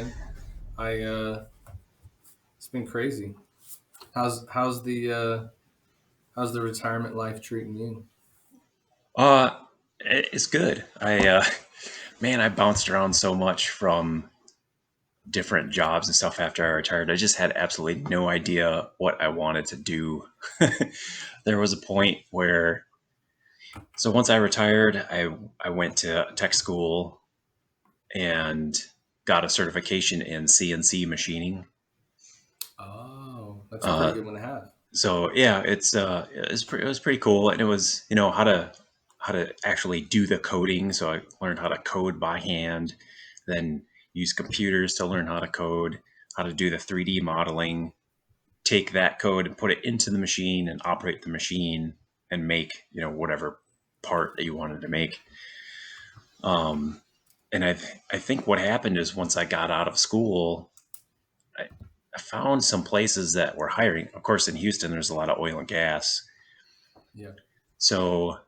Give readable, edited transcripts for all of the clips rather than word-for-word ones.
man. I It's been crazy. How's the retirement life treating you? Uh, it's good. Man, I bounced around so much from different jobs and stuff after I retired. I just had absolutely no idea what I wanted to do. There was a point where, so once I retired, I went to tech school and got a certification in CNC machining. Oh, that's a pretty Uh, good one to have. so yeah, it was pretty cool, and it was how to actually do the coding. So I learned how to code by hand, then use computers to learn how to code, how to do the 3D modeling, take that code and put it into the machine and operate the machine and make whatever part that you wanted to make. Um, and I think what happened is once I got out of school, I, I found some places that were hiring. Of course, in Houston, there's a lot of oil and gas. Yeah. So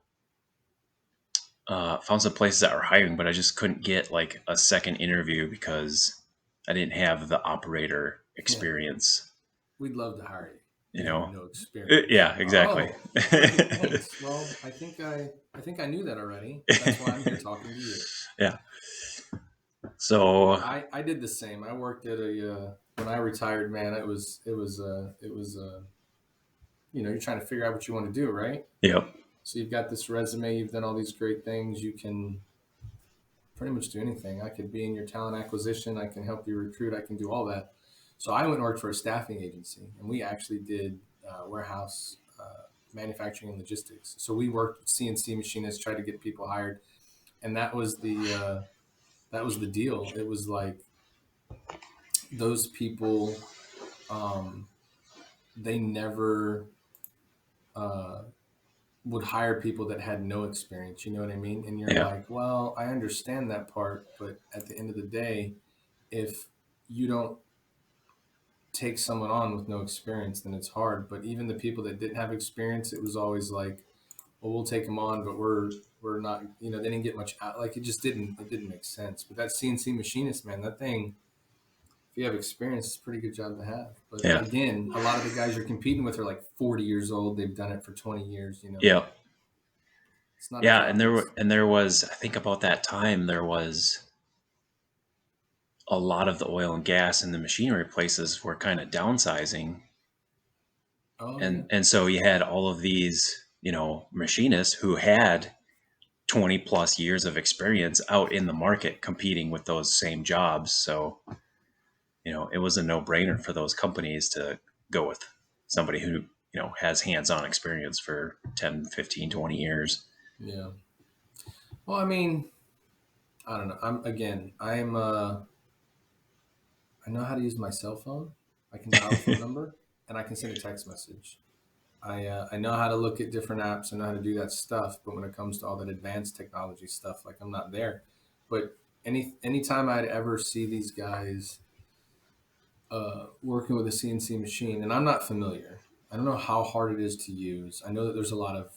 found some places that were hiring, but I just couldn't get like a second interview because I didn't have the operator Yeah. experience. We'd love to hire you. You You have know, no experience. Yeah, exactly. Oh, great. Thanks. Well, I think I knew that already. That's why I'm here talking to you. Yeah. So I did the same. I worked at a when I retired, man. You're trying to figure out what you want to do, right? yep. So you've got this resume, you've done all these great things. You can pretty much do anything. I could be in your talent acquisition. I can help you recruit. I can do all that. So I went and worked for a staffing agency, and we actually did warehouse manufacturing and logistics. So we worked with CNC machinists, tried to get people hired, and that was the deal. It was like those people, um, they never uh, would hire people that had no experience. You know what I mean? And you're Yeah. like, well, I understand that part, but at the end of the day, if you don't take someone on with no experience, then it's hard. But even the people that didn't have experience, it was always like, well, we'll take them on, but we're not. They didn't get much out. Like it didn't make sense. But that CNC machinist, man, that thing. If you have experience, it's a pretty good job to have. But Yeah. again, a lot of the guys you're competing with are like 40 years old. They've done it for 20 years. Yeah. It's not a Yeah. job that's. And there was, I think about that time, there was a lot of the oil and gas and the machinery places were kind of downsizing. Oh yeah, And so you had all of these, machinists who had 20 plus years of experience out in the market competing with those same jobs. So, it was a no brainer for those companies to go with somebody who, has hands on experience for 10, 15, 20 years. yeah. Well, I mean, I don't know. I know how to use my cell phone. I can dial a phone number and I can send a text message. I know how to look at different apps. I know how to do that stuff. But when it comes to all that advanced technology stuff, like I'm not there. But anytime I'd ever see these guys working with a CNC machine, and I'm not familiar. I don't know how hard it is to use. I know that there's a lot of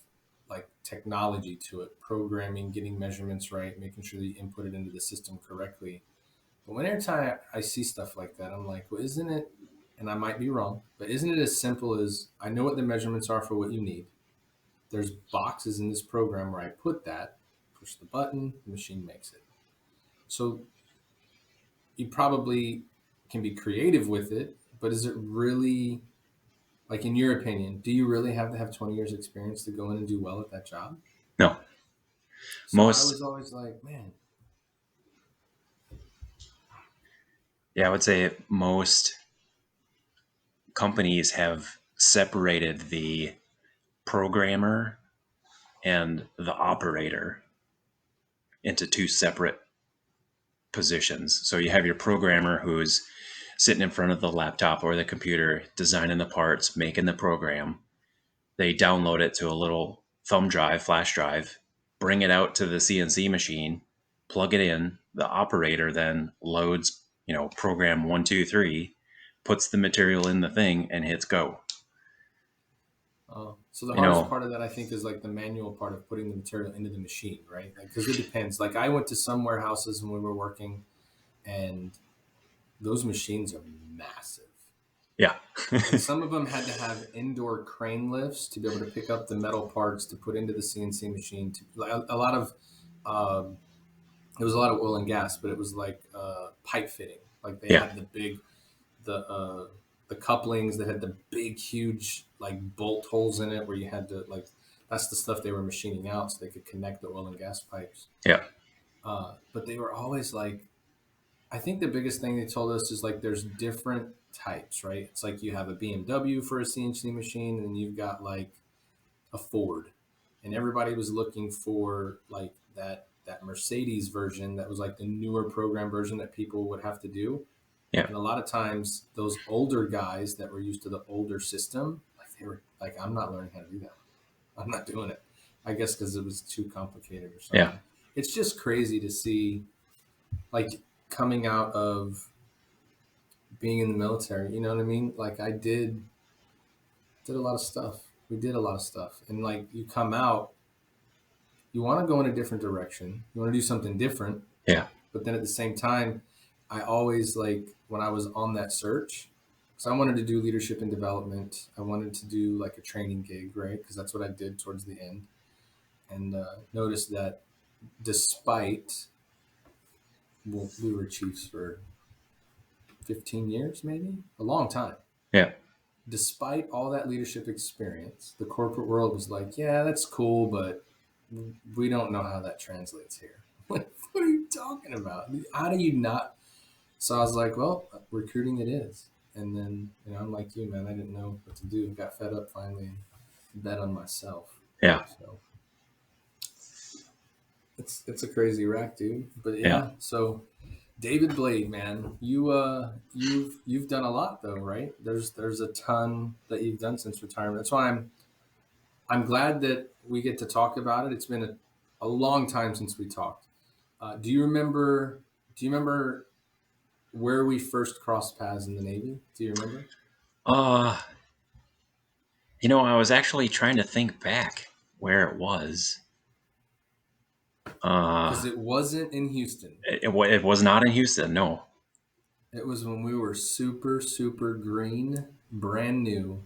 like technology to it, programming, getting measurements right, making sure that you input it into the system correctly. But whenever time I see stuff like that, I'm like, well, isn't it? And I might be wrong, but isn't it as simple as I know what the measurements are for what you need? There's boxes in this program where I put that, push the button, the machine makes it. So you probably can be creative with it, but is it really like in your opinion? Do you really have to have 20 years experience to go in and do well at that job? No, So I most, was always like, man, yeah, I would say most companies have separated the programmer and the operator into two separate positions. So you have your programmer who's sitting in front of the laptop or the computer, designing the parts, making the program. They download it to a little thumb drive, flash drive, bring it out to the CNC machine, plug it in. The operator then loads, program 1, 2, 3, puts the material in the thing and hits go. so the You hardest know, part of that I think is like the manual part of putting the material into the machine, right? Like, because it depends. Like I went to some warehouses when we were working, and those machines are massive. Yeah. And some of them had to have indoor crane lifts to be able to pick up the metal parts to put into the CNC machine. To like a lot of, um, it was a lot of oil and gas, but it was like pipe fitting. Like they Yeah. had the uh, the couplings that had the big, huge like bolt holes in it, where you had to like that's the stuff they were machining out so they could connect the oil and gas pipes. Yeah. But they were always like, I think the biggest thing they told us is like there's different types, right? It's like you have a BMW for a CNC machine, and you've got like a Ford, and everybody was looking for like that Mercedes version that was like the newer program version that people would have to do. Yeah. And a lot of times, those older guys that were used to the older system, like they were like, I'm not learning how to do that. I'm not doing it. I guess because it was too complicated or Yeah. something. It's just crazy to see, like coming out of being in the military. You know what I mean? Like I did a lot of stuff. We did a lot of stuff, and like you come out, you want to go in a different direction. You want to do something different, Yeah. but then at the same time, I always like when I was on that search, because I wanted to do leadership and development. I wanted to do like a training gig, right? Because that's what I did towards the end, and noticed that despite, well, we were chiefs for 15 years, maybe a long time. Yeah. Despite all that leadership experience, the corporate world was like, yeah, that's cool, but we don't know how that translates here. Like, what are you talking about? How do you not? So I was like, well, recruiting it is. And then, I'm like you, man. I didn't know what to do. Got fed up finally and bet on myself. Yeah. So it's a crazy rack, dude. But Yeah. yeah, so David Blade, man, you've done a lot though, right? There's a ton that you've done since retirement. That's why I'm glad that we get to talk about it. It's been a long time since we talked. Do you remember? Do you remember where we first crossed paths in the Navy? Do you remember? Uh, I was actually trying to think back where it was. Because Uh, it wasn't in Houston. it was not in Houston. No, It was when we were super, super green, brand new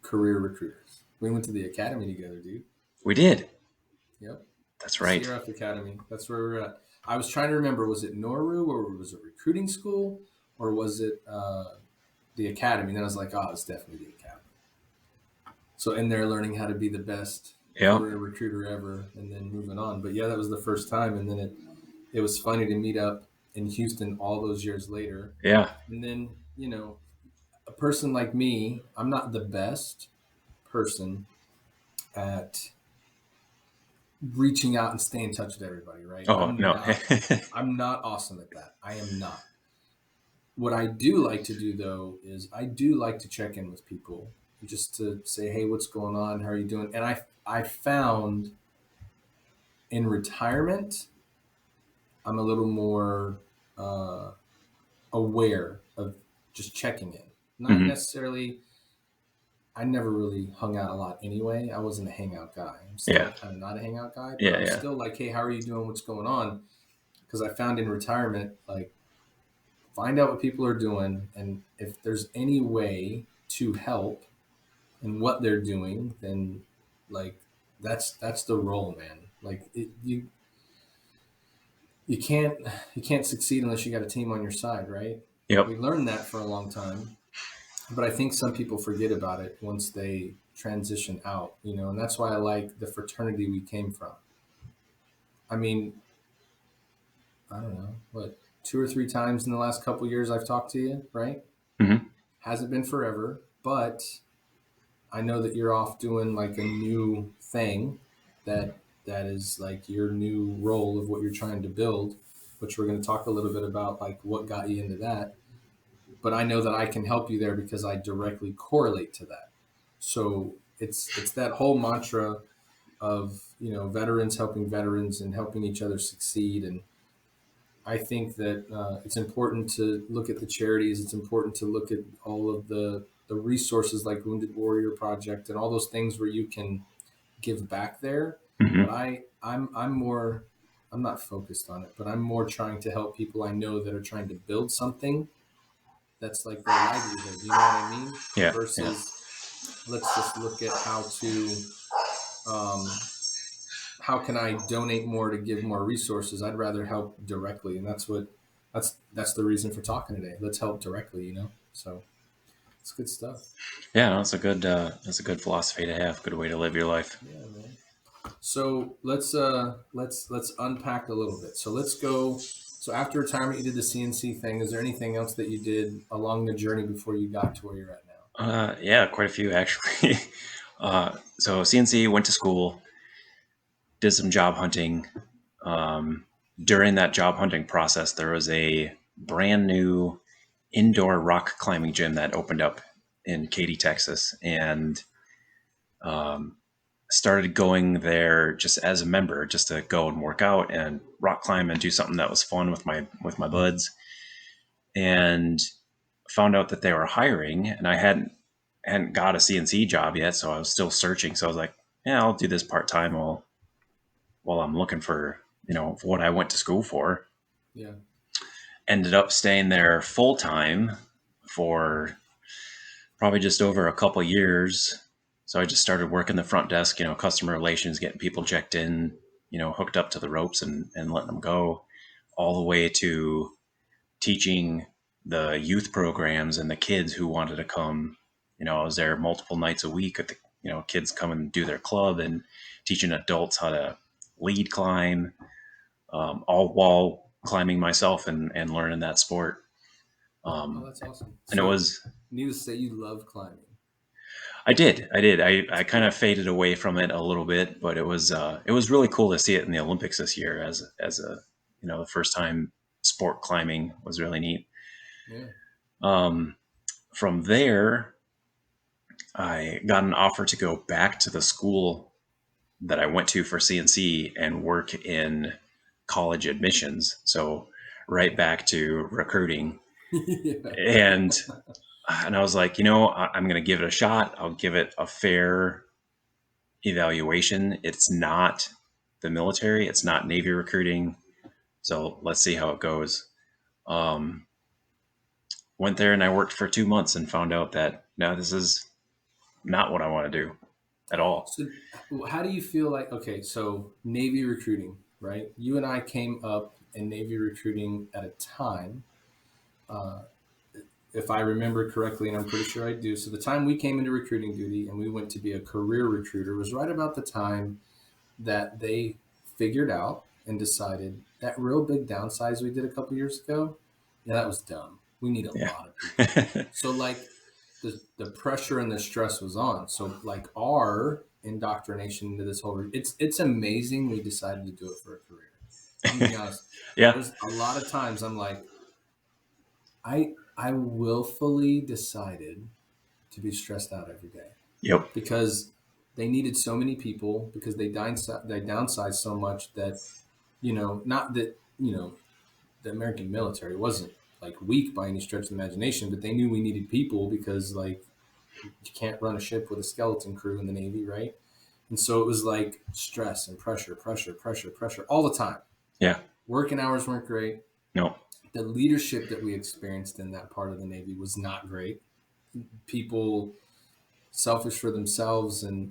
career recruiters. We went to the academy together, dude. we did. Yep. That's right. CRF Academy. That's where we're at. I was trying to remember, was it Noru or was it recruiting school or was it the academy? And then I was like, oh, it's definitely the academy. So in there learning how to be the best Yeah. career recruiter ever and then moving on. But yeah, that was the first time. And then it was funny to meet up in Houston all those years later. Yeah. And then, a person like me, I'm not the best person at reaching out and staying in touch with everybody, right? Oh no. I'm not awesome at that. I am not. What I do like to do though is I do like to check in with people just to say, hey, what's going on? How are you doing? And I found in retirement, I'm a little more aware of just checking in. Not Mhm. necessarily, I never really hung out a lot anyway. I wasn't a hangout guy. I'm still Yeah. kind of not a hangout guy, but Yeah. I'm Yeah. still like, hey, how are you doing? What's going on? Because I found in retirement, like, find out what people are doing, and if there's any way to help in what they're doing, then like that's the role, man. Like you can't succeed unless you got a team on your side, right? Yep. We learned that for a long time, but I think some people forget about it once they transition out, and that's why I like the fraternity we came from. I mean, I don't know, what, 2 or 3 times in the last couple of years I've talked to you, right? Hmm. Hasn't been forever, but I know that you're off doing like a new thing that is like your new role of what you're trying to build, which we're going to talk a little bit about, like what got you into that. But I know that I can help you there because I directly correlate to that. So it's that whole mantra of veterans helping veterans and helping each other succeed. And I think that it's important to look at the charities. It's important to look at all of the resources like Wounded Warrior Project and all those things where you can give back there. But Hmm. I'm more, I'm not focused on it, but I'm more trying to help people I know that are trying to build something that's like their livelihood. You know what I mean? Yeah. Yeah. Versus let's just look at um, how can I donate more to give more resources. I'd rather help directly, and that's the reason for talking today. Let's help directly. So it's good stuff. Yeah. No, that's a good philosophy to have. Good way to live your life. Yeah, man. So let's unpack a little bit. So let's go. So after retirement, you did the CNC thing. Is there anything else that you did along the journey before you got to where you're at now? Yeah, quite a few actually. So CNC went to school, did some job hunting. Um, During that job hunting process, there was a brand new indoor rock climbing gym that opened up in Katy, Texas, and um, started going there just as a member, just to go and work out and rock climb and do something that was fun with my buds. And found out that they were hiring, and I hadn't got a CNC job yet, so I was still searching. So I was like, yeah, I'll do this part time while I'm looking for what I went to school for. Yeah. Ended up staying there full time for probably just over a couple years. So I just started working the front desk, customer relations, getting people checked in, hooked up to the ropes and letting them go, all the way to teaching the youth programs and the kids who wanted to come. I was there multiple nights a week at the, kids come and do their club, and teaching adults how to lead climb, all while climbing myself and learning that sport. Oh, Um, that's awesome. and it So was, needless to say, you love climbing. I Cool. kind of faded away from it a little bit, but it was really cool to see it in the Olympics this year as a, the first time sport climbing was really neat. Yeah. Um, from there, I got an offer to go back to the school that I went to for CNC and work in college admissions. So right back to recruiting. Yeah. And I was like, I'm going to give it a shot. I'll give it a fair evaluation. It's not the military. It's not Navy recruiting. So let's see how it goes. Um, Went there and I worked for 2 months and found out that no, this is not what I want to do at all. So how do you feel like, okay, so Navy recruiting, right? You and I came up in Navy recruiting at a time, uh, if I remember correctly, and I'm pretty sure I do. So the time we came into recruiting duty and we went to be a career recruiter was right about the time that they figured out and decided that real big downsize we did a couple years ago, yeah, that was dumb. We need a Yeah. lot of people. So like the pressure and the stress was on. So like our indoctrination into this whole it's amazing we decided to do it for a career. I'm gonna be honest. Yeah. There's a lot of times I'm like, I willfully decided to be stressed out every day Yep. because they needed so many people because they downsized so much that not that the American military wasn't like weak by any stretch of the imagination, but they knew we needed people because like you can't run a ship with a skeleton crew in the Navy, right? And so it was like stress and pressure, pressure, pressure, pressure all the time. Yeah. Working hours weren't great. No. The leadership that we experienced in that part of the Navy was not great. People selfish for themselves, and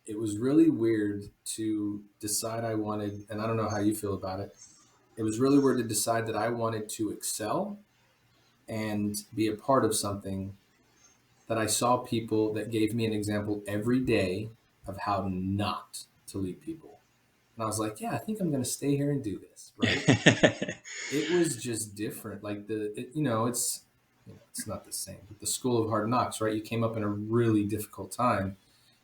it was really weird to decide I wanted, and I don't know how you feel about it. It was really weird to decide that I wanted to excel and be a part of something that I saw people that gave me an example every day of how not to lead people. And I was like, yeah, I think I'm going to stay here and do this. Right. It was just different. Like it's not the same, but the school of hard knocks, right? You came up in a really difficult time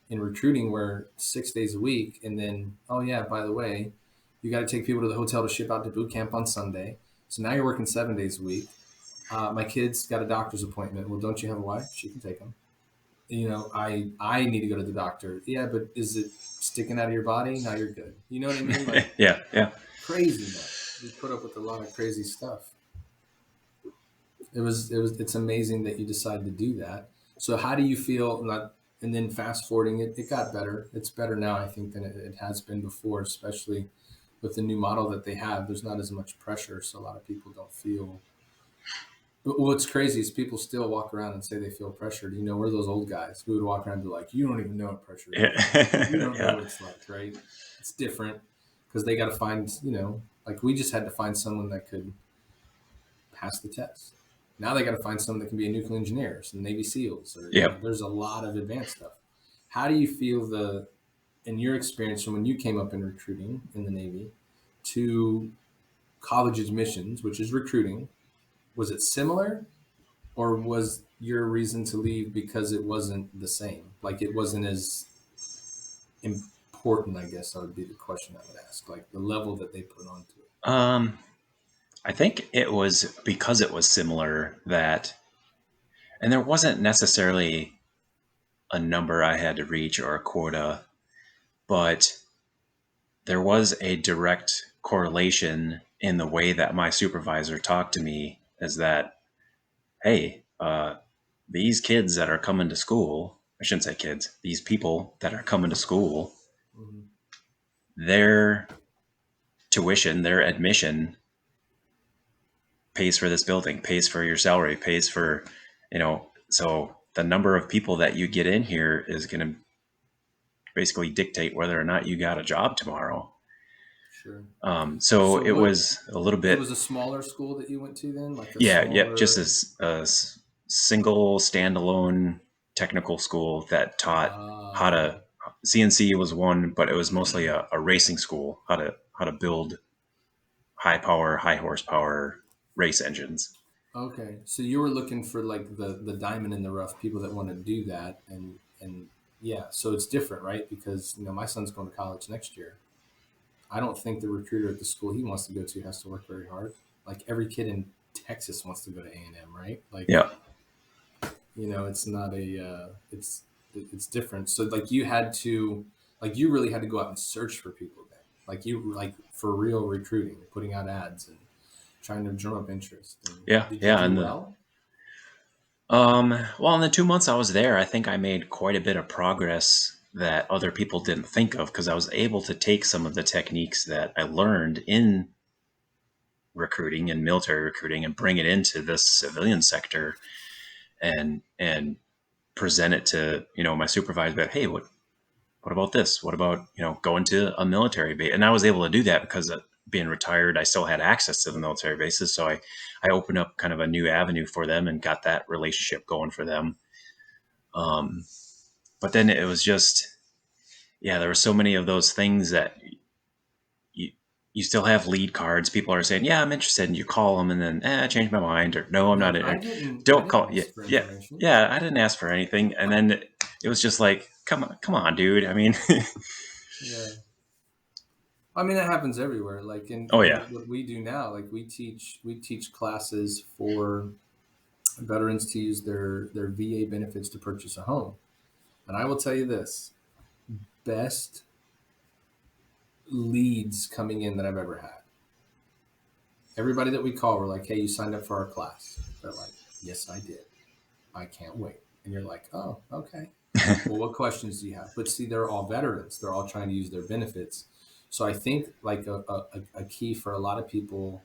in recruiting where 6 days a week. And then, oh yeah, by the way, you got to take people to the hotel to ship out to boot camp on Sunday. So now you're working 7 days a week. My kid's got a doctor's appointment. Well, don't you have a wife? She can take them. I need to go to the doctor. Yeah, but is it sticking out of your body? Now you're good. You know what I mean? Like Yeah. Yeah. crazy nuts. We put up with a lot of crazy stuff. It's amazing that you decided to do that. So how do you feel? And then fast forwarding it got better. It's better now, I think, than it has been before, especially with the new model that they have. There's not as much pressure, so a lot of people don't feel But what's crazy is people still walk around and say they feel pressured. We're those old guys who would walk around and be like, "You don't even know what pressure is. You don't know Yeah. what it's like, right?" It's different because they got to find, like we just had to find someone that could pass the test. Now they got to find someone that can be a nuclear engineer, some Navy SEALs, or Yep. there's a lot of advanced stuff. How do you feel in your experience from when you came up in recruiting in the Navy to college admissions, which is recruiting? Was it similar, or was your reason to leave because it wasn't the same? Like it wasn't as important, I guess that would be the question I would ask. Like the level that they put onto it. Um, I think it was because it was similar that, and there wasn't necessarily a number I had to reach or a quota, but there was a direct correlation in the way that my supervisor talked to me is that, hey, these kids that are coming to school, I shouldn't say kids, these people that are coming to school, Mm-hmm. their tuition, their admission pays for this building, pays for your salary, pays for, so the number of people that you get in here is going to basically dictate whether or not you got a job tomorrow. Sure. So So it what? was a little It bit, was a smaller school that you went to then, like a yeah, just smaller. a single standalone technical school that taught how to, Okay. CNC was one, but it was mostly a racing school, how to build high power, high horsepower race engines. Okay. So you were looking for like the diamond in the rough, people that want to do that, and yeah. So it's different, right? Because my son's going to college next year. I don't think the recruiter at the school he wants to go to has to work very hard. Like every kid in Texas wants to go to A&M, right? Like Yeah. it's not it's different. So like you had to, like you really had to go out and search for people then. Like you like for real recruiting, putting out ads and trying to drum up interest. And Yeah. did you Yeah. do And well? well, in the 2 months I was there, I think I made quite a bit of progress that other people didn't think of because I was able to take some of the techniques that I learned in recruiting and military recruiting and bring it into the civilian sector and present it to, my supervisor, but hey, what about this? What about, going to a military base? And I was able to do that because being retired, I still had access to the military bases. So I opened up kind of a new avenue for them and got that relationship going for them. Um, but then it was just, yeah, there were so many of those things that you, you still have lead cards. People are saying, yeah, I'm interested. And you call them and then, I changed my mind, or no, I'm not. Look, I Don't didn't call. Yeah. ask for Yeah. information. Yeah. I didn't ask for anything. And then it was just like, come on, dude. I mean, Yeah. I mean that happens everywhere. Like oh in yeah. what we do now, like we teach classes for veterans to use their VA benefits to purchase a home. And I will tell you this, best leads coming in that I've ever had. Everybody that we call, we're like, "Hey, you signed up for our class." They're like, "Yes, I did. I can't wait." And you're like, "Oh, okay. Well, what questions do you have?" But see, they're all veterans. They're all trying to use their benefits. So I think like a key for a lot of people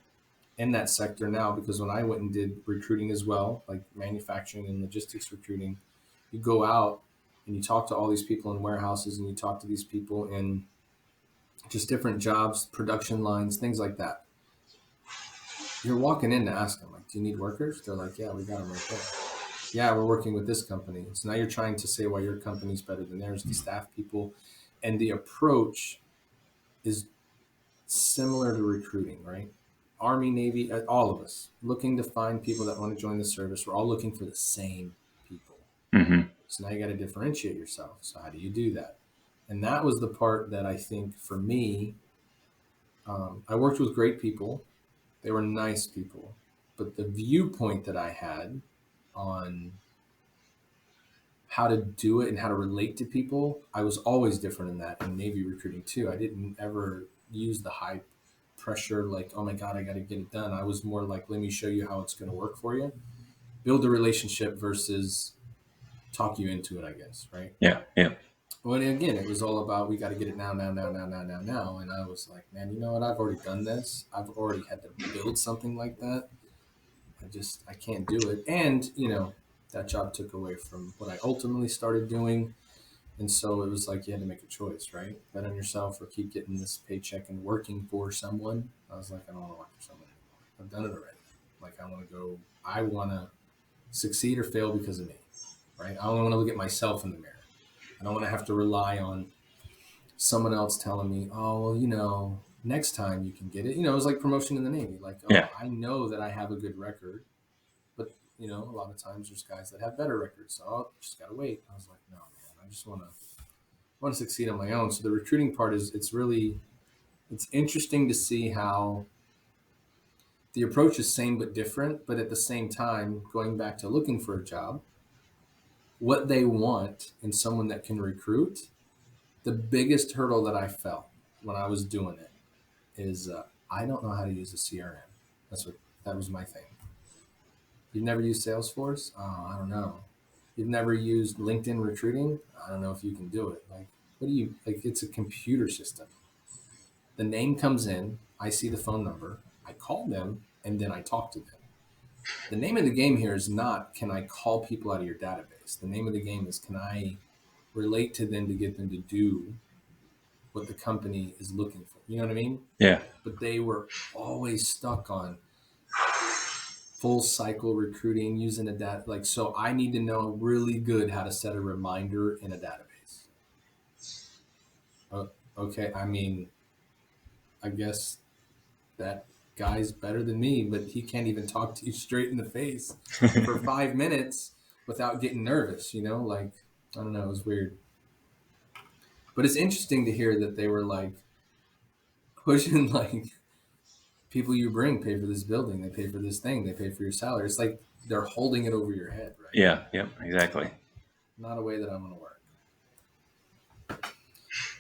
in that sector now, because when I went and did recruiting as well, like manufacturing and logistics recruiting, you go out and you talk to all these people in warehouses and you talk to these people in just different jobs, production lines, things like that. You're walking in to ask them, like, do you need workers? They're like, yeah, we got them right there. Yeah, we're working with this company. So now you're trying to say why your company's better than theirs to staff people. And the approach is similar to recruiting, right? Army, Navy, all of us looking to find people that want to join the service. We're all looking for the same people. Hmm. So now you got to differentiate yourself. So how do you do that? And that was the part that I think for me, I worked with great people. They were nice people, but the viewpoint that I had on how to do it and how to relate to people, I was always different in that in Navy recruiting too. I didn't ever use the high pressure, like, oh my God, I got to get it done. I was more like, let me show you how it's going to work for you. Build a relationship versus talk you into it, I guess, right? Yeah. Yeah. Well, again, it was all about we got to get it now, now, now, now, now, now, now. And I was like, man, you know what? I've already done this. I've already had to build something like that. I can't do it. And, that job took away from what I ultimately started doing. And so it was like you had to make a choice, right? Bet on yourself or keep getting this paycheck and working for someone. I was like, I don't want to work for someone anymore. I've done it already. Like, I want to succeed or fail because of me, right? I don't want to look at myself in the mirror. I don't want to have to rely on someone else telling me, oh, well, next time you can get it. It was like promotion in the Navy. Like, Yeah. oh, I know that I have a good record, but, a lot of times there's guys that have better records. So I'll just got to wait. I was like, no, man, I just want to succeed on my own. So the recruiting part it's interesting to see how the approach is same but different, but at the same time, going back to looking for a job, what they want in someone that can recruit, the biggest hurdle that I felt when I was doing it is I don't know how to use a CRM. That was my thing. You've never used Salesforce? Oh, I don't know. You've never used LinkedIn recruiting? I don't know if you can do it. Like, what do you like? It's a computer system. The name comes in, I see the phone number, I call them, and then I talk to them. The name of the game here is not can I call people out of your database. The name of the game is can I relate to them to get them to do what the company is looking for. You know what I mean? Yeah. But they were always stuck on full cycle recruiting using a data. Like, so I need to know really good how to set a reminder in a database. Okay. I mean, I guess that guy's better than me, but he can't even talk to you straight in the face for 5 minutes without getting nervous, like, I don't know, it was weird. But it's interesting to hear that they were like pushing like people you bring pay for this building, they pay for this thing, they pay for your salary. It's like they're holding it over your head, right? Yeah. Yep. Exactly. Not a way that I'm going to work.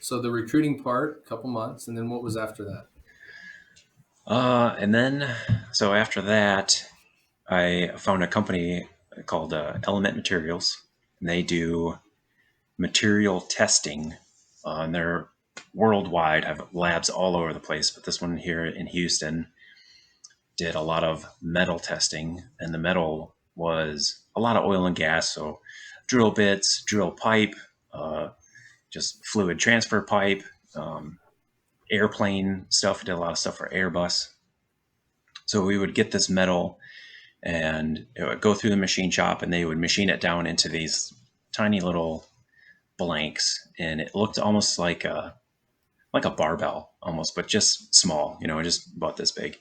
So the recruiting part, a couple months, and then what was after that? And then, so after that, I found a company called Element Materials, and they do material testing. And they're worldwide, have labs all over the place, but this one here in Houston did a lot of metal testing, and the metal was a lot of oil and gas, so drill bits, drill pipe, uh, just fluid transfer pipe, airplane stuff. We did a lot of stuff for Airbus. So we would get this metal and it would go through the machine shop and they would machine it down into these tiny little blanks, and it looked almost like a barbell almost, but just small, just about this big.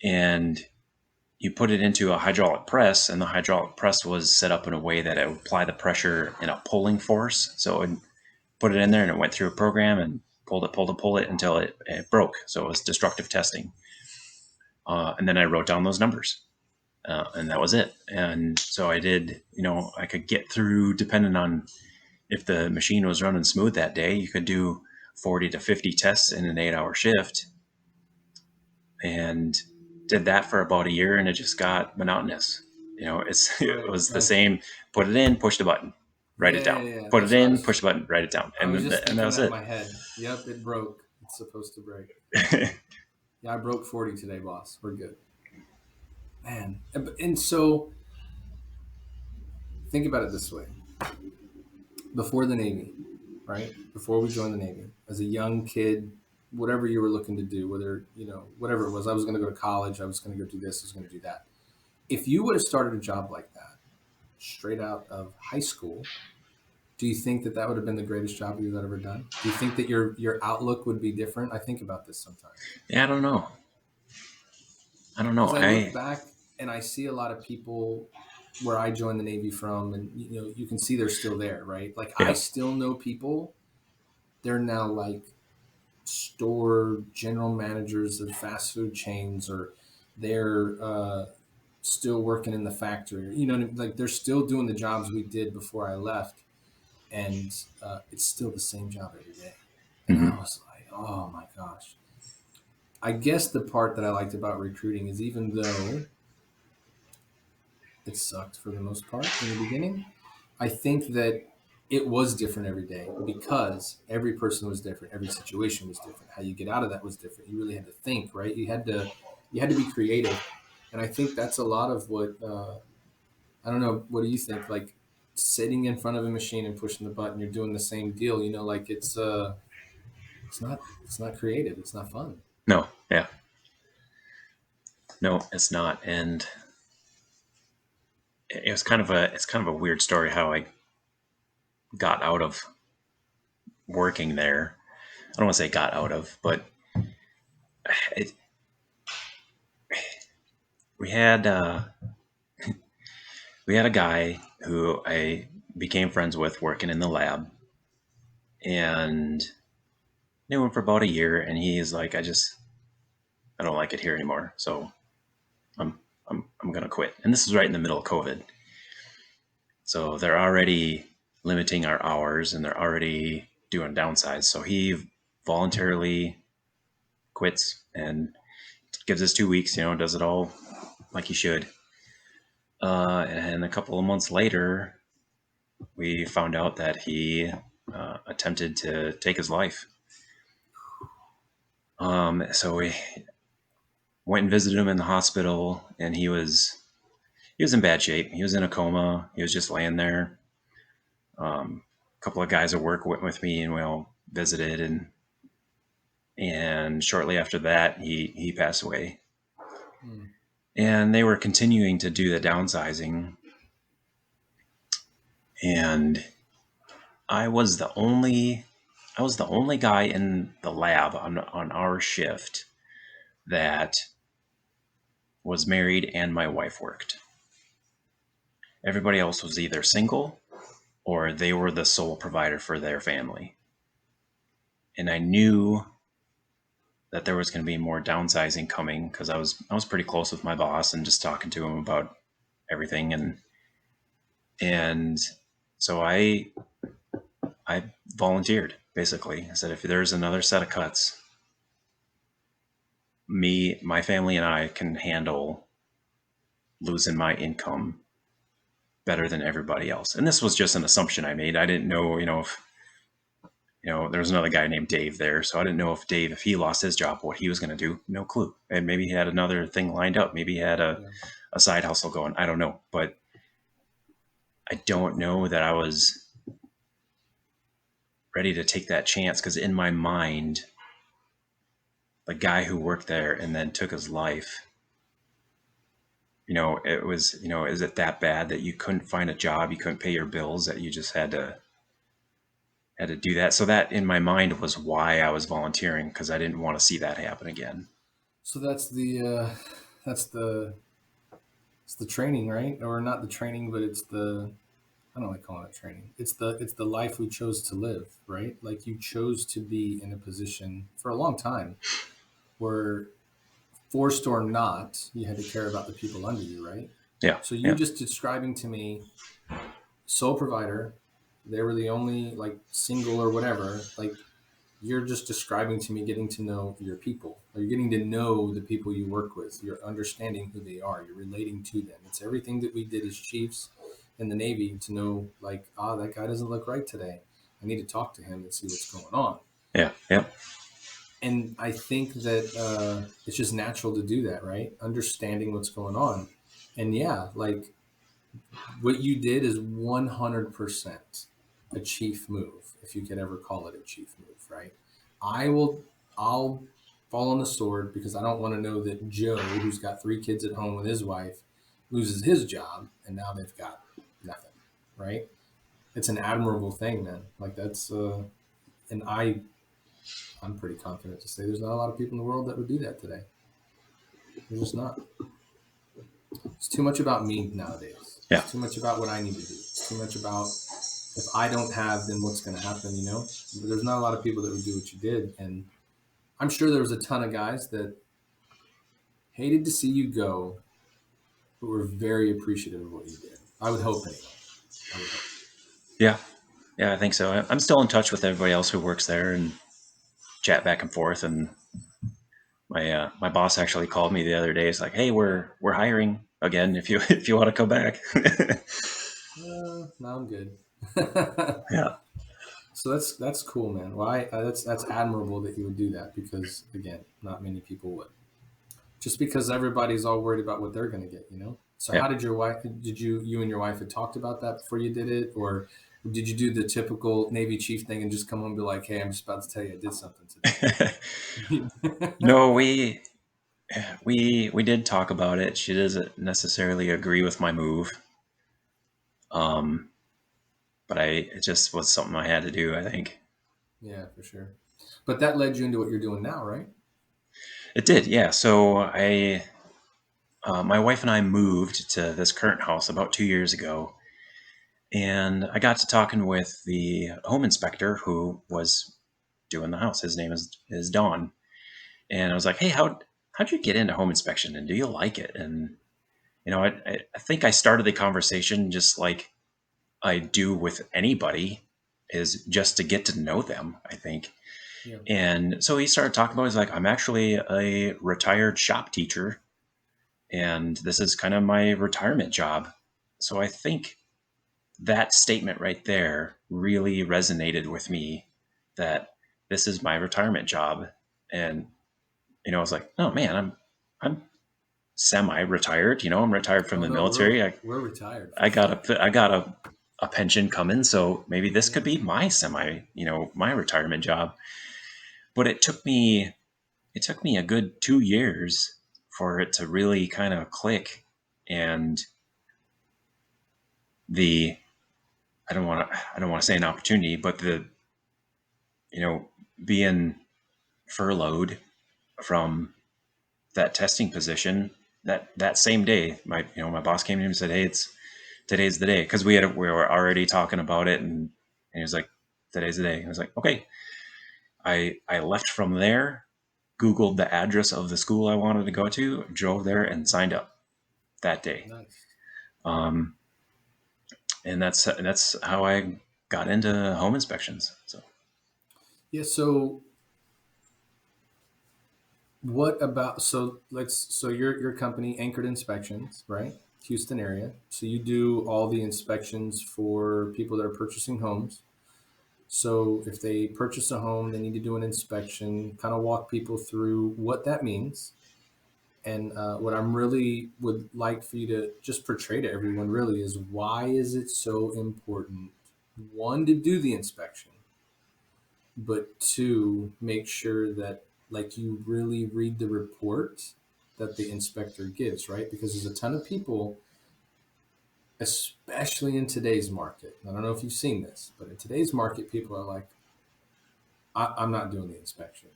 And you put it into a hydraulic press, and the hydraulic press was set up in a way that it would apply the pressure in a pulling force. So it would put it in there and it went through a program and pull it until it broke. So it was destructive testing. And then I wrote down those numbers. And that was it. And so I did, I could get through, depending on if the machine was running smooth that day, you could do 40 to 50 tests in an 8-hour shift, and did that for about a year, and it just got monotonous. It was the same, put it in, push the button, write it down, Yeah. put it in, push the button, write it down. I was just And thinking that was that in it. my head. Yep, it broke. It's supposed to break. Yeah, I broke 40 today, boss. We're good. Man. And so think about it this way. Before the Navy, right? Before we joined the Navy, as a young kid, whatever you were looking to do, whether, whatever it was, I was going to go to college, I was going to go do this, I was going to do that. If you would have started a job like that straight out of high school, do you think that that would have been the greatest job you've ever done? Do you think that your outlook would be different? I think about this sometimes. Yeah, I don't know. Because I look back and I see a lot of people where I joined the Navy from, and you can see they're still there, right? Like, Yeah. I still know people. They're now like store general managers of fast food chains, or they're still working in the factory. Like, they're still doing the jobs we did before I left, and it's still the same job every day. And I was like, oh my gosh. I guess the part that I liked about recruiting is, even though it sucked for the most part in the beginning, I think that it was different every day because every person was different. Every situation was different. How you get out of that was different. You really had to think, right? You had to be creative. And I think that's a lot of what, I don't know, what do you think? Like sitting in front of a machine and pushing the button, you're doing the same deal, like it's not creative. It's not fun. No, yeah, no, it's not. And it's kind of a weird story how I got out of working there. I don't want to say got out of, but it, we had we had a guy who I became friends with working in the lab, and knew him for about a year, and he's like, I don't like it here anymore, so I'm gonna quit. And this is right in the middle of COVID, so they're already limiting our hours, and they're already doing downsides. So he voluntarily quits and gives us 2 weeks. Does it all like he should. And a couple of months later, we found out that he attempted to take his life. So we went and visited him in the hospital, and he was in bad shape. He was in a coma. He was just laying there. A couple of guys at work went with me, and we all visited, and shortly after that, he passed away. Hmm. And they were continuing to do the downsizing, and I was the only guy in the lab on our shift that was married, and my wife worked. Everybody else was either single or they were the sole provider for their family. And I knew that there was going to be more downsizing coming because I was pretty close with my boss and just talking to him about everything, and so I volunteered. Basically, I said, if there's another set of cuts, my family and I can handle losing my income better than everybody else. And this was just an assumption I made. I didn't know, if there was another guy named Dave there, so I didn't know if Dave, if he lost his job, what he was going to do. No clue. And maybe he had another thing lined up. Maybe he had a side hustle going. I don't know. But I don't know that I was ready to take that chance, because in my mind, the guy who worked there and then took his life, it was, is it that bad that you couldn't find a job, you couldn't pay your bills, that you just had to do that? So that in my mind was why I was volunteering, because I didn't want to see that happen again. So that's the it's the training, right? Or not the training, but it's the I don't like calling it training. It's the life we chose to live, right? Like you chose to be in a position for a long time where forced or not, you had to care about the people under you, right? Yeah. So you Yeah. just describing to me sole provider, they were the only like single or whatever, like you're just describing to me getting to know your people, or you're getting to know the people you work with, you're understanding who they are, you're relating to them. It's everything that we did as chiefs in the Navy to know, like, that guy doesn't look right today, I need to talk to him and see what's going on. Yeah. Yeah. And I think that it's just natural to do that, right? Understanding what's going on. And yeah, like what you did is 100% a chief move, if you could ever call it a chief move, right? I'll fall on the sword because I don't want to know that Joe, who's got 3 kids at home with his wife, loses his job and now they've got nothing, right? It's an admirable thing, man. Like that's, and I'm pretty confident to say there's not a lot of people in the world that would do that today. There's just not. It's too much about me nowadays. Yeah. It's too much about what I need to do. It's too much about if I don't have, then what's going to happen, But there's not a lot of people that would do what you did. And I'm sure there was a ton of guys that hated to see you go, but were very appreciative of what you did. I would hope anyway. I would hope. Yeah. Yeah, I think so. I'm still in touch with everybody else who works there and chat back and forth. And my boss actually called me the other day. It's like, hey, we're hiring again. If you if you want to come back. No, I'm good. Yeah. So that's cool, man. Well, that's admirable that you would do that because again, not many people would. just because everybody's all worried about what they're going to get, So Yeah. how did your wife, did you and your wife had talked about that before you did it? Or did you do the typical Navy chief thing and just come home and be like, hey, I'm just about to tell you I did something today? No, we did talk about it. She doesn't necessarily agree with my move. Um, but it just was something I had to do, I think. Yeah, for sure. But that led you into what you're doing now, right? It did, yeah. So my wife and I moved to this current house about 2 years ago, and I got to talking with the home inspector who was doing the house. His name is Don, and I was like, "Hey, how'd you get into home inspection, and do you like it?" And I think I started the conversation just like I do with anybody, is just to get to know them, I think. Yeah. And so he started talking about, he's like, I'm actually a retired shop teacher, and this is kind of my retirement job. So I think that statement right there really resonated with me, that this is my retirement job. And, I was like, oh man, I'm semi-retired, I'm retired from Oh the no, we're military. we're retired for I sure. got a pension coming, so maybe this could Yeah. be my my retirement job. But it took me a good 2 years for it to really kind of click. And the I don't want to say an opportunity, but the you know being furloughed from that testing position, that same day, my boss came to me and said, hey, it's today's the day, because we were already talking about it. And he was like, today's the day. I was like, okay. I left from there, Googled the address of the school I wanted to go to, drove there, and signed up that day. Nice. Um, and that's how I got into home inspections. So Yeah, so what about, so your company Anchored Inspections, right? Houston area. So you do all the inspections for people that are purchasing homes. So if they purchase a home, they need to do an inspection, kind of walk people through what that means. And what I'm really would like for you to just portray to everyone really is, why is it so important, one, to do the inspection, but two, make sure that like you really read the report that the inspector gives, right? Because there's a ton of people, especially in today's market. I don't know if you've seen this, but in today's market, people are like, I'm not doing the inspection.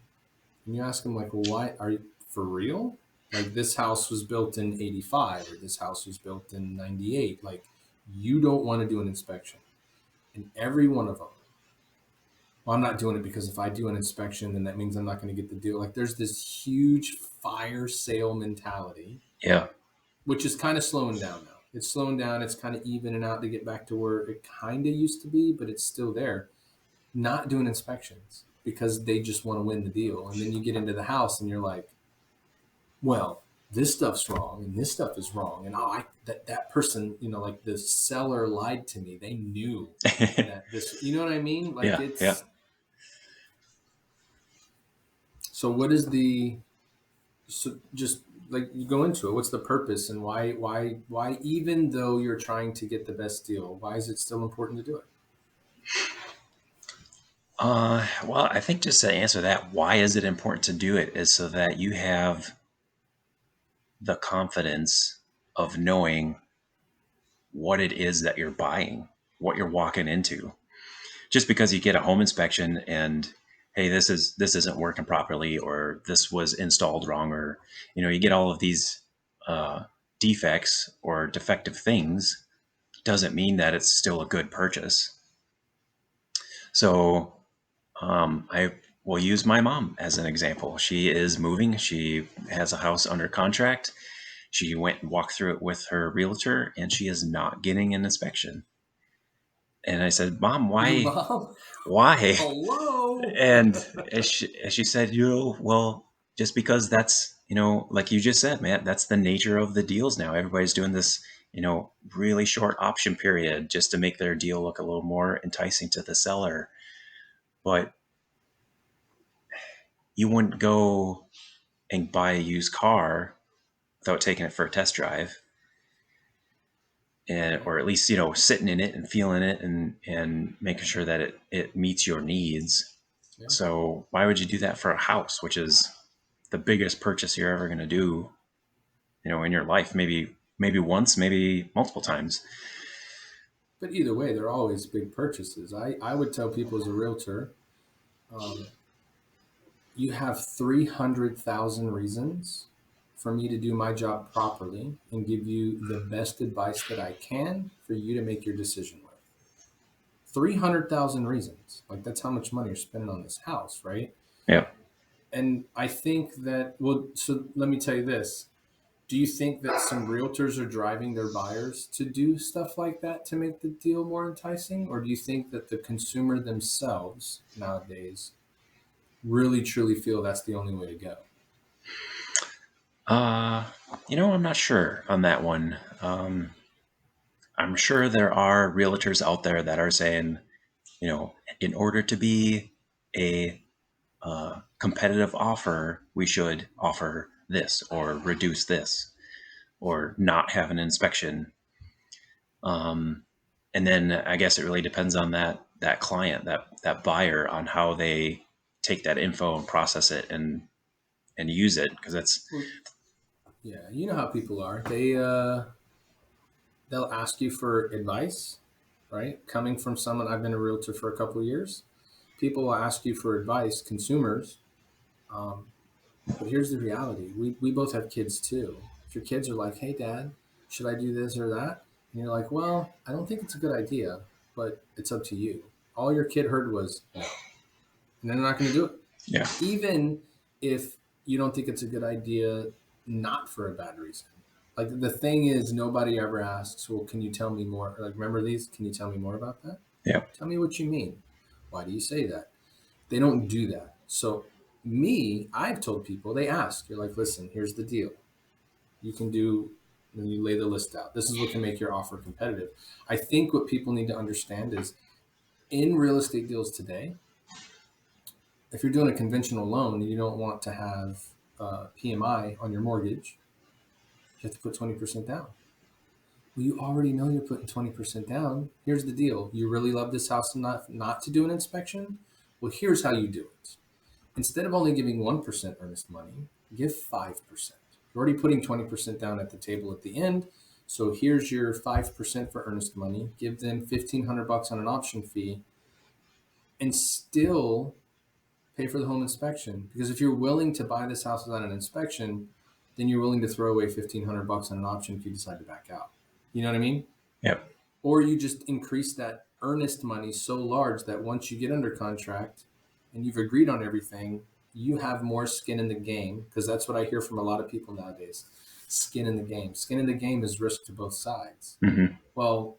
And you ask them like, well, why are you for real? Like this house was built in 85 or this house was built in 98. Like you don't want to do an inspection. And every one of them, well, I'm not doing it because if I do an inspection, then that means I'm not going to get the deal. Like there's this huge fire sale mentality, yeah. which is kind of slowing down now. It's slowing down. It's kind of evening out to get back to where it kind of used to be, but it's still there. Not doing inspections because they just want to win the deal. And then you get into the house and you're like, well, this stuff's wrong and this stuff is wrong. And that person, like the seller lied to me. They knew that this, you know what I mean? Like Yeah, yeah. so what is so just like you go into it, what's the purpose and why, even though you're trying to get the best deal, why is it still important to do it? Well, I think just to answer that, why is it important to do it, is so that you have the confidence of knowing what it is that you're buying, what you're walking into. Just because you get a home inspection and hey, this isn't working properly, or this was installed wrong, or you get all of these uh, defects or defective things, doesn't mean that it's still a good purchase. So I will use my mom as an example. She is moving. She has a house under contract. She went and walked through it with her realtor, and she is not getting an inspection. And I said, Mom, Your why? mom? Why? Hello. And as she said, well, just because that's, like you just said, Matt, that's the nature of the deals now. Everybody's doing this, really short option period just to make their deal look a little more enticing to the seller. But you wouldn't go and buy a used car without taking it for a test drive, and or at least sitting in it and feeling it and making sure that it meets your needs. Yeah. So why would you do that for a house, which is the biggest purchase you're ever going to do, in your life? Maybe once, maybe multiple times. But either way, they're always big purchases. I would tell people as a realtor, um, you have 300,000 reasons for me to do my job properly and give you the best advice that I can for you to make your decision with. 300,000 reasons. Like, that's how much money you're spending on this house, right? Yeah. And I think that, well, so let me tell you this. Do you think that some realtors are driving their buyers to do stuff like that to make the deal more enticing? Or do you think that the consumer themselves nowadays really truly feel that's the only way to go? Uh, I'm not sure on that one. I'm sure there are realtors out there that are saying, in order to be a competitive offer, we should offer this or reduce this or not have an inspection. Um, and then I guess it really depends on that client, that buyer, on how they take that info and process it and use it, because that's Well, yeah, you know how people are. They'll ask you for advice, right? Coming from someone, I've been a realtor for a couple of years. People will ask you for advice, consumers. Um, but here's the reality: we both have kids too. If your kids are like, "Hey, Dad, should I do this or that?" and you're like, "Well, I don't think it's a good idea, but it's up to you." All your kid heard was no, and they're not going to do it, yeah, even if you don't think it's a good idea, not for a bad reason. Like, the thing is, nobody ever asks, "Well, can you tell me more?" Like, remember these? Can you tell me more about that? yeah, Tell me what you mean. Why do you say that? They don't do that. So, I've told people, they ask, you're like, "Listen, here's the deal. You can do," and you lay the list out. This is what can make your offer competitive. I think what people need to understand is, in real estate deals today, if you're doing a conventional loan and you don't want to have PMI on your mortgage, you have to put 20% down. Well, you already know you're putting 20% down. Here's the deal. You really love this house and not to do an inspection? Well, here's how you do it. Instead of only giving 1% earnest money, give 5%. You're already putting 20% down at the table at the end. So here's your 5% for earnest money. Give them 1,500 bucks on an option fee and still pay for the home inspection. Because if you're willing to buy this house without an inspection, then you're willing to throw away 1,500 bucks on an option if you decide to back out. You know what I mean? yeah, Or you just increase that earnest money so large that once you get under contract and you've agreed on everything, you have more skin in the game. Because that's what I hear from a lot of people nowadays: skin in the game. Skin in the game is risk to both sides. hmm, Well,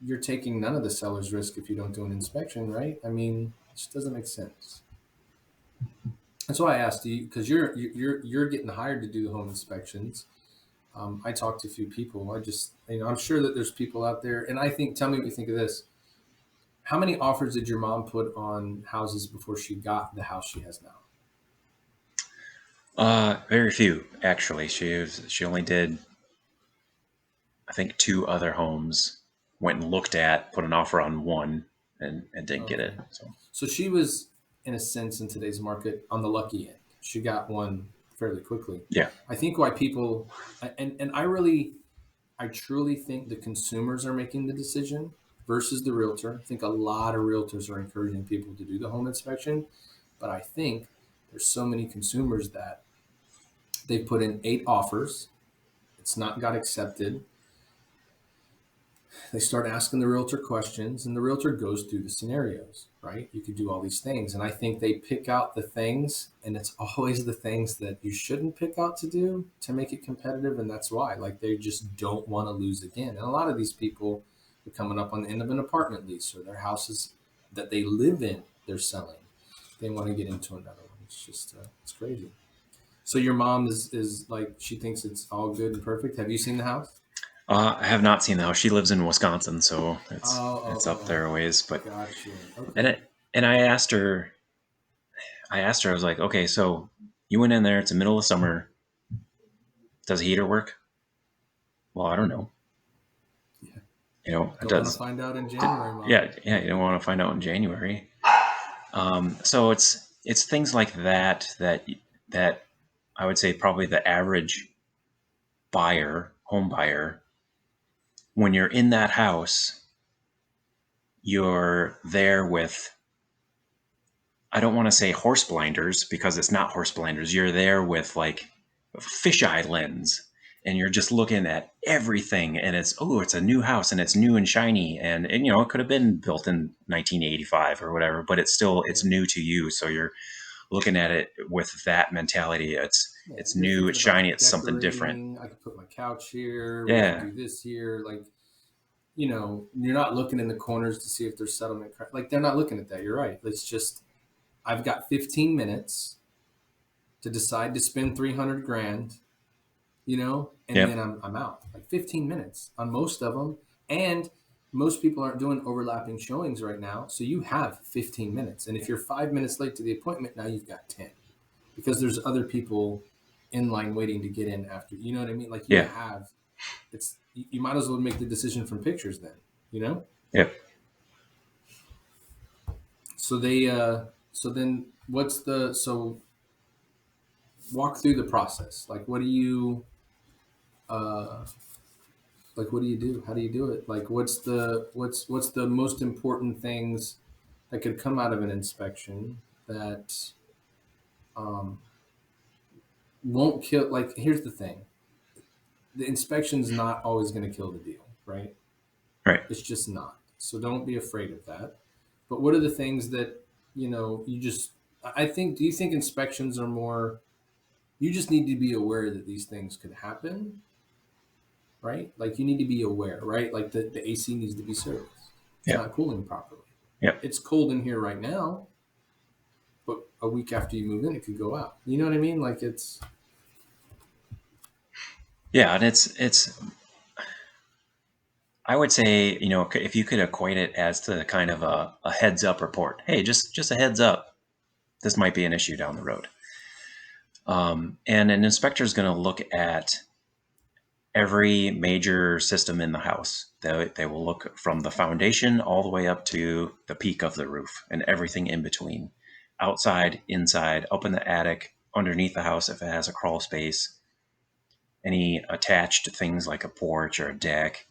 you're taking none of the seller's risk if you don't do an inspection, right? I mean, it just doesn't make sense. That's why I asked you, because you're getting hired to do the home inspections. I talked to a few people. I'm sure that there's people out there, and I think, tell me what you think of this. How many offers did your mom put on houses before she got the house she has now? very few actually. She only did, I think, two other homes. Went and looked at, put an offer on one, and didn't get it. Okay. So So she was, in a sense, in today's market, on the lucky end. She got one fairly quickly. yeah, I think why people, and I truly think the consumers are making the decision versus the realtor. I think a lot of realtors are encouraging people to do the home inspection, but I think there's so many consumers that they've put in 8 offers. It's not got accepted. They start asking the realtor questions, and the realtor goes through the scenarios, right? You could do all these things. And I think they pick out the things, and it's always the things that you shouldn't pick out to do to make it competitive. And that's why, like, they just don't want to lose again. And a lot of these people are coming up on the end of an apartment lease, or their houses that they live in, they're selling. They want to get into another one. It's just, it's crazy. So your mom is like, she thinks it's all good and perfect. Have you seen the house? I have not seen the house. She lives in Wisconsin, so Oh, it's oh, up oh, there a ways. But got you. and Okay. it, and I asked her, I was like, okay, so You went in there, it's the middle of summer. Does a heater work? Well, I don't know. Yeah. It Don't want to does. find out in January, Mom. Yeah, you don't want to find out in January. So it's things like that I would say probably the average home buyer, when you're in that house, you're there with, I don't want to say horse blinders because it's not horse blinders. You're there with like a fisheye lens, and you're just looking at everything, and it's a new house and it's new and shiny, and it could have been built in 1985 or whatever, but it's Yeah. new to you. So you're looking at it with that mentality. Yeah. It's You're new, thinking it's shiny, about it's something different. decorating. I could put my couch here. We could Yeah, do this here. Like, you're not looking in the corners to see if there's settlement. Like, they're not looking at that. You're right. It's just, I've got 15 minutes to decide to spend 300 grand, and yeah, then I'm out. Like 15 minutes on most of them. And most people aren't doing overlapping showings right now. So you have 15 minutes. And if you're 5 minutes late to the appointment, now you've got 10 because there's other people in line waiting to get in after. You know what I mean? Like, yeah, you might as well make the decision from pictures then, you know? yeah. So so then so walk through the process. Uh, what do you do? How do you do it? Like, what's the most important things that could come out of an inspection that um, won't kill? Like, here's the thing: the inspection's not always going to kill the deal, right? Right. It's just not. So don't be afraid of that. But what are the things that you just? I think. Do you think inspections are more? You just need to be aware that these things could happen, right? Like, you need to be aware, right? Like, the AC needs to be serviced. It's Yeah, not cooling properly. yeah, It's cold in here right now, but a week after you move in, it could go out. You know what I mean? Like, it's yeah. And it's I would say, if you could equate it as to kind of a heads up report. Hey, just a heads up. This might be an issue down the road. And an inspector is going to look at every major system in the house. They will look from the foundation all the way up to the peak of the roof and everything in between, outside, inside, up in the attic, underneath the house if it has a crawl space, any attached things like a porch or a deck.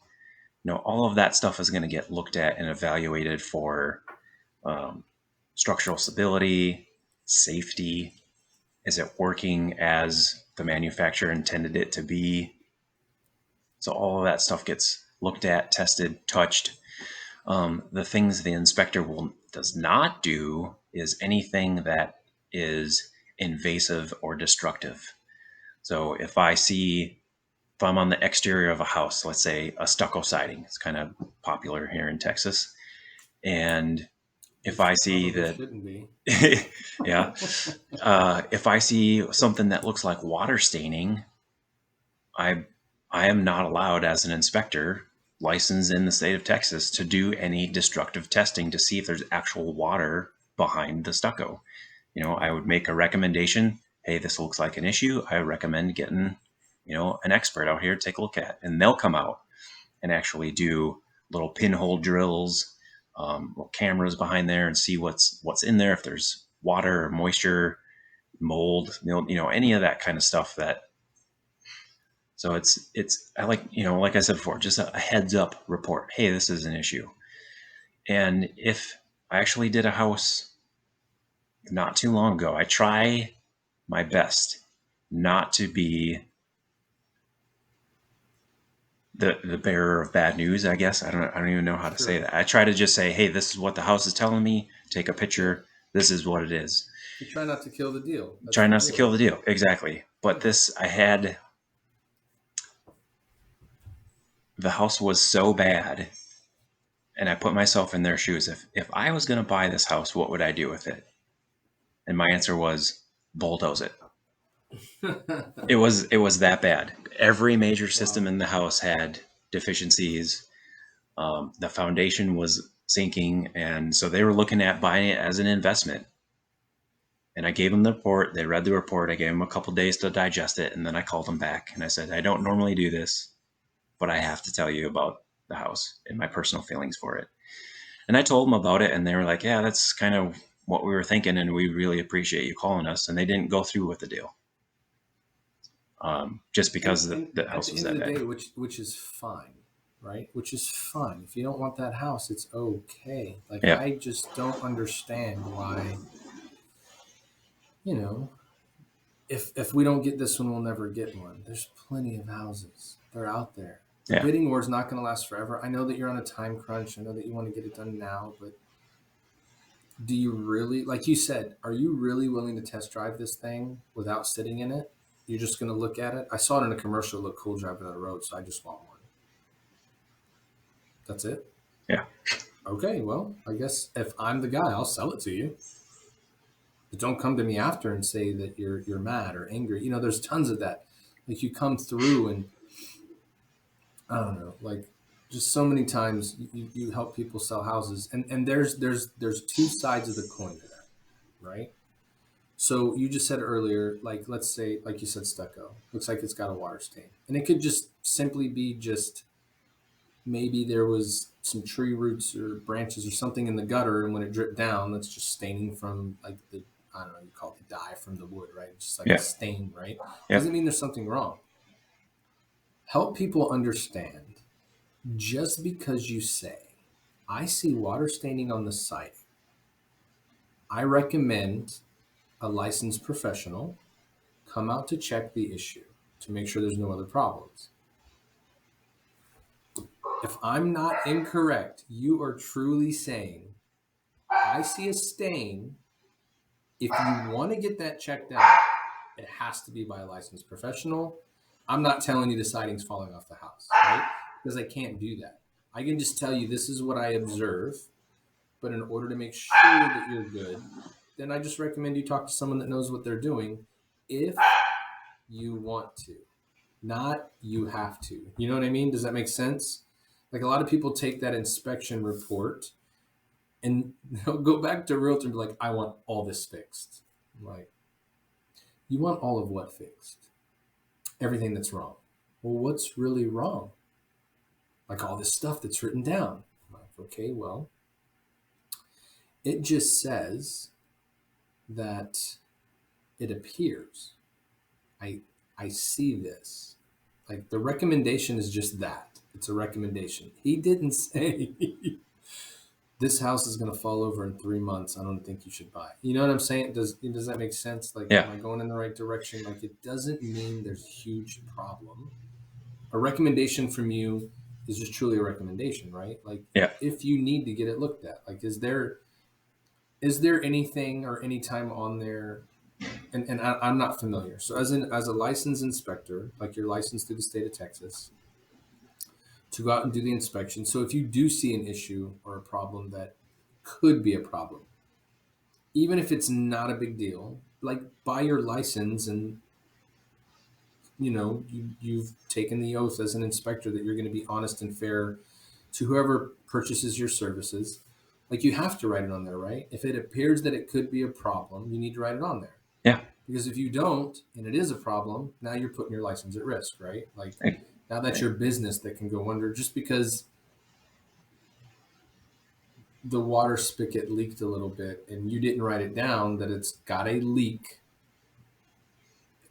All of that stuff is going to get looked at and evaluated for um, structural stability, safety. Is it working as the manufacturer intended it to be? So all of that stuff gets looked at, tested, touched. The things the inspector does not do is anything that is invasive or destructive. So if I'm on the exterior of a house, let's say a stucco siding, it's kind of popular here in Texas, and if which I see probably that, shouldn't be. yeah, if I see something that looks like water staining, I I am not allowed as an inspector licensed in the state of Texas to do any destructive testing to see if there's actual water behind the stucco. I would make a recommendation. Hey, this looks like an issue. I recommend getting, an expert out here to take a look at, and they'll come out and actually do little pinhole drills, little cameras behind there, and see what's in there. If there's water or moisture, mold, any of that kind of stuff. So it's I like I said before, just a heads up report. Hey, this is an issue. And if I actually did a house not too long ago, I try my best not to be the bearer of bad news. I guess I don't even know how to say Sure. that. I try to just say, hey, this is what the house is telling me. Take a Yeah. picture. This is what it is. You try not to kill the deal. That's Try the not to deal, kill the right? deal. Exactly. But Yeah. the house was so bad, and I put myself in their shoes. If I was going to buy this house, what would I do with it? And my answer was bulldoze it. It was that bad. Every major system Wow. in the house had deficiencies. The foundation was sinking, and so they were looking at buying it as an investment. And I gave them the report. They read the report. I gave them a couple days to digest it. And then I called them back and I said, I don't normally do this, but I have to tell you about the house and my personal feelings for it. And I told them about it. And they were like, yeah, that's kind of what we were thinking. And we really appreciate you calling us. And they didn't go through with the deal, just because And the at house the was end of that the bad. day, which is fine, right? Which is fine. If you don't want that house, it's okay. Like Yeah. I just don't understand why, you know, if we don't get this one, we'll never get one. There's plenty of houses. They're out there. The Yeah. bidding war is not going to last forever. I know that you're on a time crunch. I know that you want to get it done now, but do you really, like you said, are you really willing to test drive this thing without sitting in it? You're just going to look at it. I saw it in a commercial. It looked cool driving on the road, so I just want one. That's it. Yeah. Okay, well, I guess if I'm the guy, I'll sell it to you. But don't come to me after and say that you're mad or angry. You know, there's tons of that. Like you come through and I don't know, like just so many times you help people sell houses, and there's two sides of the coin to that, right? So you just said earlier, like let's say, like you said, stucco looks like it's got a water stain, and it could just simply be just maybe there was some tree roots or branches or something in the gutter, and when it dripped down, that's just staining from like the I don't know, you call it the dye from the wood, right? It's just like a Yeah. stain, right? Yep. Doesn't mean there's something wrong. Help people understand just because you say, I see water staining on the site, I recommend a licensed professional come out to check the issue to make sure there's no other problems. If I'm not incorrect, you are truly saying, I see a stain. If you want to get that checked out, it has to be by a licensed professional. I'm not telling you the siding's falling off the house, right? Because I can't do that. I can just tell you this is what I observe, but in order to make sure that you're good, then I just recommend you talk to someone that knows what they're doing if you want to, not you have to. You know what I mean? Does that make sense? Like a lot of people take that inspection report and they'll go back to a realtor and be like, I want all this fixed. I'm like, you want all of what fixed? Everything that's wrong. Well, what's really wrong? Like all this stuff that's written down. I'm like, okay, well, it just says that it appears. I I see this. Like the recommendation is just that. It's a recommendation. He didn't say this house is going to fall over in 3 months. I don't think you should buy it. You know what I'm saying? Does that make sense? Like, Yeah. am I going in the right direction? Like, it doesn't mean there's a huge problem. A recommendation from you is just truly a recommendation, right? Like, Yeah. if you need to get it looked at, like, is there anything or any time on there? And I'm not familiar. So as a licensed inspector, like you're licensed through the state of Texas, to go out and do the inspection. So if you do see an issue or a problem that could be a problem, even if it's not a big deal, like buy your license and you've taken the oath as an inspector that you're going to be honest and fair to whoever purchases your services. Like you have to write it on there, right? If it appears that it could be a problem, you need to write it on there. Yeah. Because if you don't, and it is a problem, now you're putting your license at risk, right? Like Hey, now that's hey. your business that can go under just because the water spigot leaked a little bit and you didn't write it down that it's got a leak.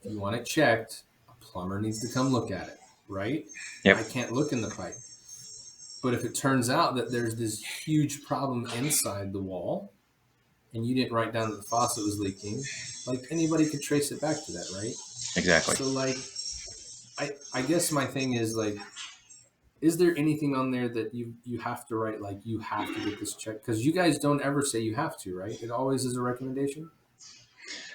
If you want it checked, a plumber needs to come look at it, right? Yep. I can't look in the pipe. But if it turns out that there's this huge problem inside the wall and you didn't write down that the faucet was leaking, like anybody could trace it back to that, right? Exactly. So like I guess my thing is like, is there anything on there that you have to write, like you have to get this checked? Because you guys don't ever say you have to, right? It always is a recommendation.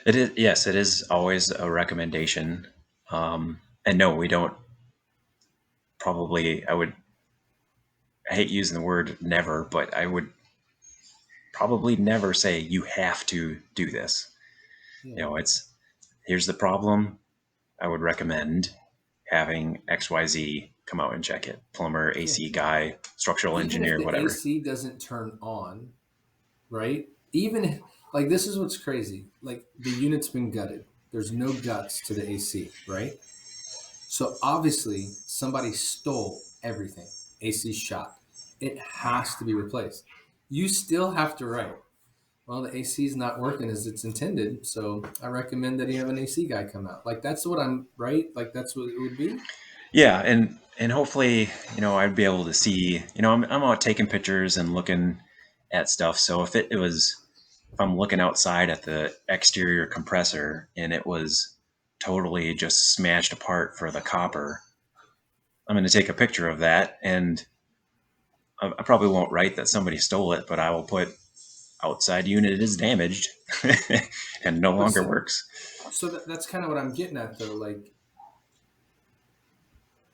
It is. Yes, it is always a recommendation. And no, we don't. Probably, I hate using the word never, but I would probably never say you have to do this. Yeah. It's here's the problem. I would recommend having XYZ come out and check it. Plumber, Yeah. AC guy, structural Even if engineer, the whatever. AC doesn't turn on, right? Even Like this is what's crazy. Like the unit's been gutted. There's no guts to the AC, right? So obviously somebody stole everything. AC shot. It has to be replaced. You still have to write, well, the AC is not working as it's intended, so I recommend that you have an AC guy come out. Like that's what I'm right. Like that's what it would be. Yeah, and hopefully, I'd be able to see. I'm out taking pictures and looking at stuff. So if I'm looking outside at the exterior compressor and it was totally just smashed apart for the copper, I'm going to take a picture of that, and I probably won't write that somebody stole it, but I will put outside unit is damaged and no But longer works. so that's kind of what I'm getting at, though. Like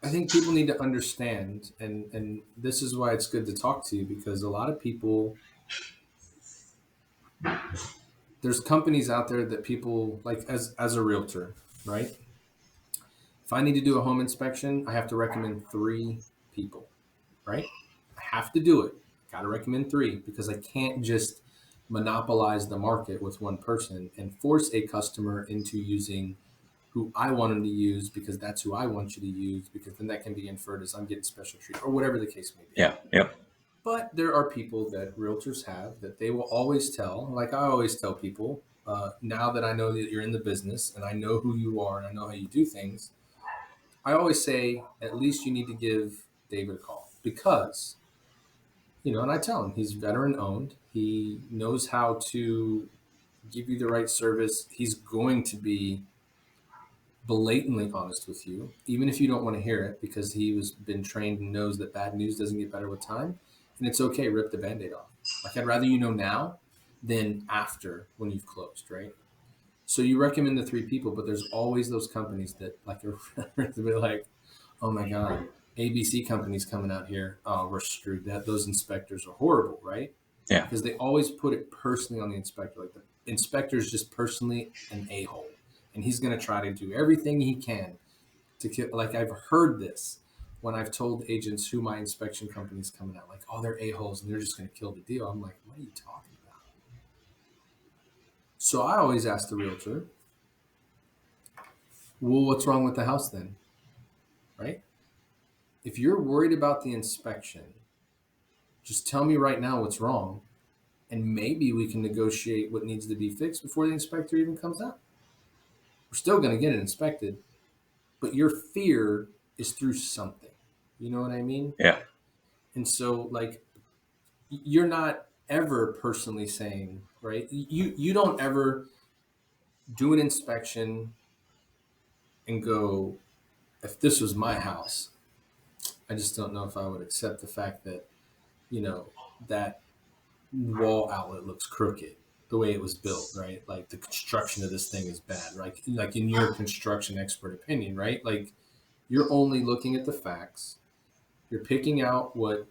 I think people need to understand, and this is why it's good to talk to you because a lot of people, there's companies out there that people like as a realtor, right? If I need to do a home inspection, I have to recommend three people, right? I have to do it. Got to recommend three because I can't just monopolize the market with one person and force a customer into using who I want them to use because that's who I want you to use because then that can be inferred as I'm getting special treatment or whatever the case may be. Yeah. Yep. But there are people that realtors have that they will always tell, like I always tell people, now that I know that you're in the business and I know who you are and I know how you do things, I always say at least you need to give David a call because, and I tell him he's veteran owned. He knows how to give you the right service. He's going to be blatantly honest with you, even if you don't want to hear it, because he was been trained and knows that bad news doesn't get better with time. And it's okay, rip the band-aid off. Like I'd rather you know now than after when you've closed, right? So you recommend the three people, but there's always those companies that like are to be like, oh my God, ABC company's coming out here. Oh, we're screwed. That those inspectors are horrible, right? Yeah. Because they always put it personally on the inspector. Like the inspector is just personally an a-hole, and he's going to try to do everything he can to kill. Like I've heard this when I've told agents who my inspection company is coming out, like, oh, they're a-holes and they're just going to kill the deal. I'm like, what are you talking about? So I always ask the realtor, well, what's wrong with the house then? Right? If you're worried about the inspection, just tell me right now what's wrong, and maybe we can negotiate what needs to be fixed before the inspector even comes out. We're still going to get it inspected, but your fear is through something. You know what I mean? Yeah. And so, like, you're not ever personally saying, right? You don't ever do an inspection and go, if this was my house, I just don't know if I would accept the fact that, you know, that wall outlet looks crooked the way it was built, right? Like the construction of this thing is bad, right? Like in your construction expert opinion, right? Like you're only looking at the facts. You're picking out what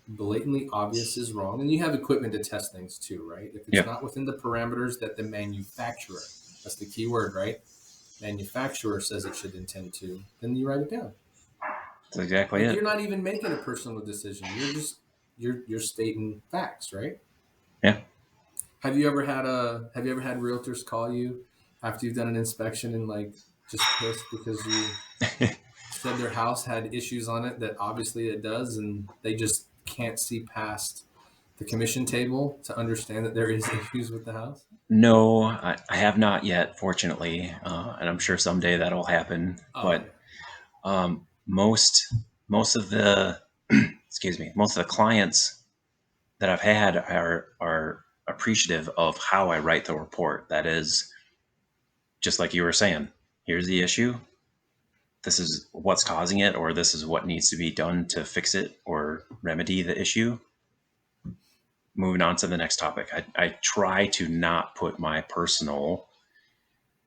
blatantly obvious is wrong, and you have equipment to test things too, right? If it's Yeah. not within the parameters that the manufacturer, that's the key word, right? Manufacturer says it should intend to, then you write it down. That's exactly Like it. you're not even making a personal decision. You're stating facts, right? Yeah. Have you ever had realtors call you after you've done an inspection and like just pissed because you said their house had issues on it that obviously it does and they just can't see past the commission table to understand that there is issues with the house? No, I have not yet, fortunately, and I'm sure someday that'll happen. Oh But yeah. most of the excuse me, most of the clients that I've had are appreciative of how I write the report. That is, just like you were saying, here's the issue. This is what's causing it, or this is what needs to be done to fix it or remedy the issue. Moving on to the next topic. I try to not put my personal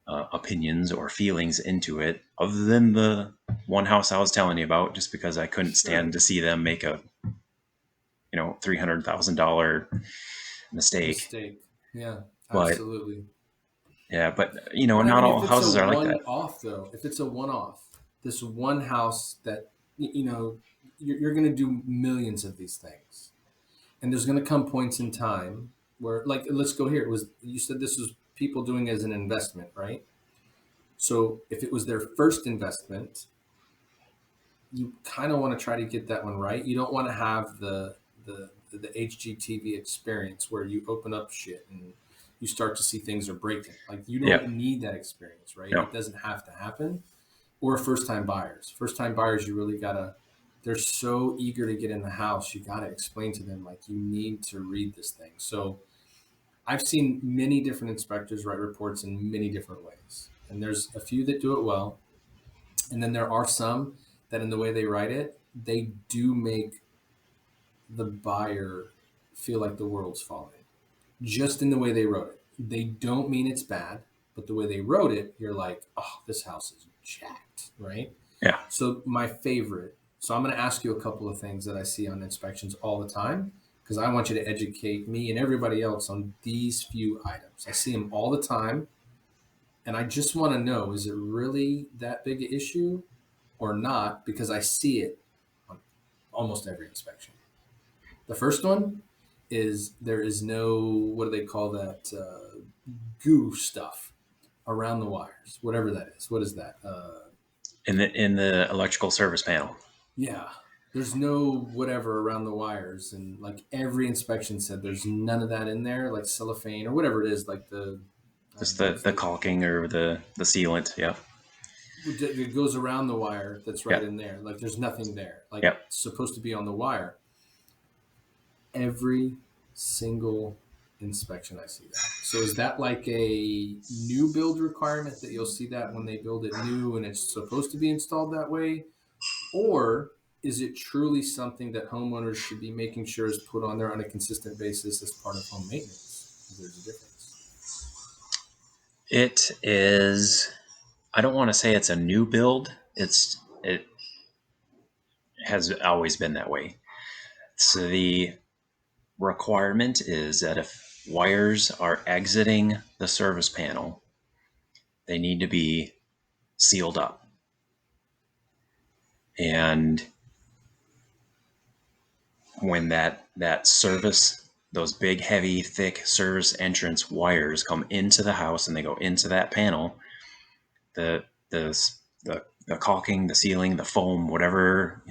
opinions or feelings into it, other than the one house I was telling you about, just because I couldn't stand Sure. to see them make a $300,000 mistake. Mistake. Yeah, But absolutely. yeah, but But I not mean, all if it's a houses are like that. one-off, though, if it's a one-off, this one house that you're going to do millions of these things, and there's going to come points in time where, like, let's go here. It was, you said this was people doing as an investment, right? So if it was their first investment, you kind of want to try to get that one right. You don't want to have the HGTV experience where you open up shit and you start to see things are breaking. Like, you Yeah. don't need that experience, right? No. It doesn't have to happen. Or first time buyers. First time buyers, you really gotta. They're so eager to get in the house. You gotta explain to them, like, you need to read this thing. So I've seen many different inspectors write reports in many different ways, and there's a few that do it well, and then there are some that, in the way they write it, they do make the buyer feel like the world's falling, just in the way they wrote it. They don't mean it's bad, but the way they wrote it, you're like, oh, this house is jacked, right? Yeah. So my favorite. So I'm going to ask you a couple of things that I see on inspections all the time, because I want you to educate me and everybody else on these few items. I see them all the time, and I just want to know, is it really that big an issue or not? Because I see it on almost every inspection. The first one is, there is no, what do they call that, goo stuff around the wires, whatever that is. What is that? In the electrical service panel. Yeah, there's no whatever around the wires, and like every inspection said, there's none of that in there, like cellophane or whatever it is, like the, I Just don't know, the caulking or the sealant. Yeah. it goes around the wire that's right Yeah. in there. Like, there's nothing there. Like, Yeah. it's supposed to be on the wire. Every single inspection I see that. So is that like a new build requirement that you'll see that when they build it new and it's supposed to be installed that way? Or is it truly something that homeowners should be making sure is put on there on a consistent basis as part of home maintenance? There's a difference. It is. I don't want to say it's a new build. It has always been that way. So the requirement is that if wires are exiting the service panel, they need to be sealed up. And when that service, those big, heavy, thick service entrance wires come into the house and they go into that panel, the the the caulking, the sealing, the foam, whatever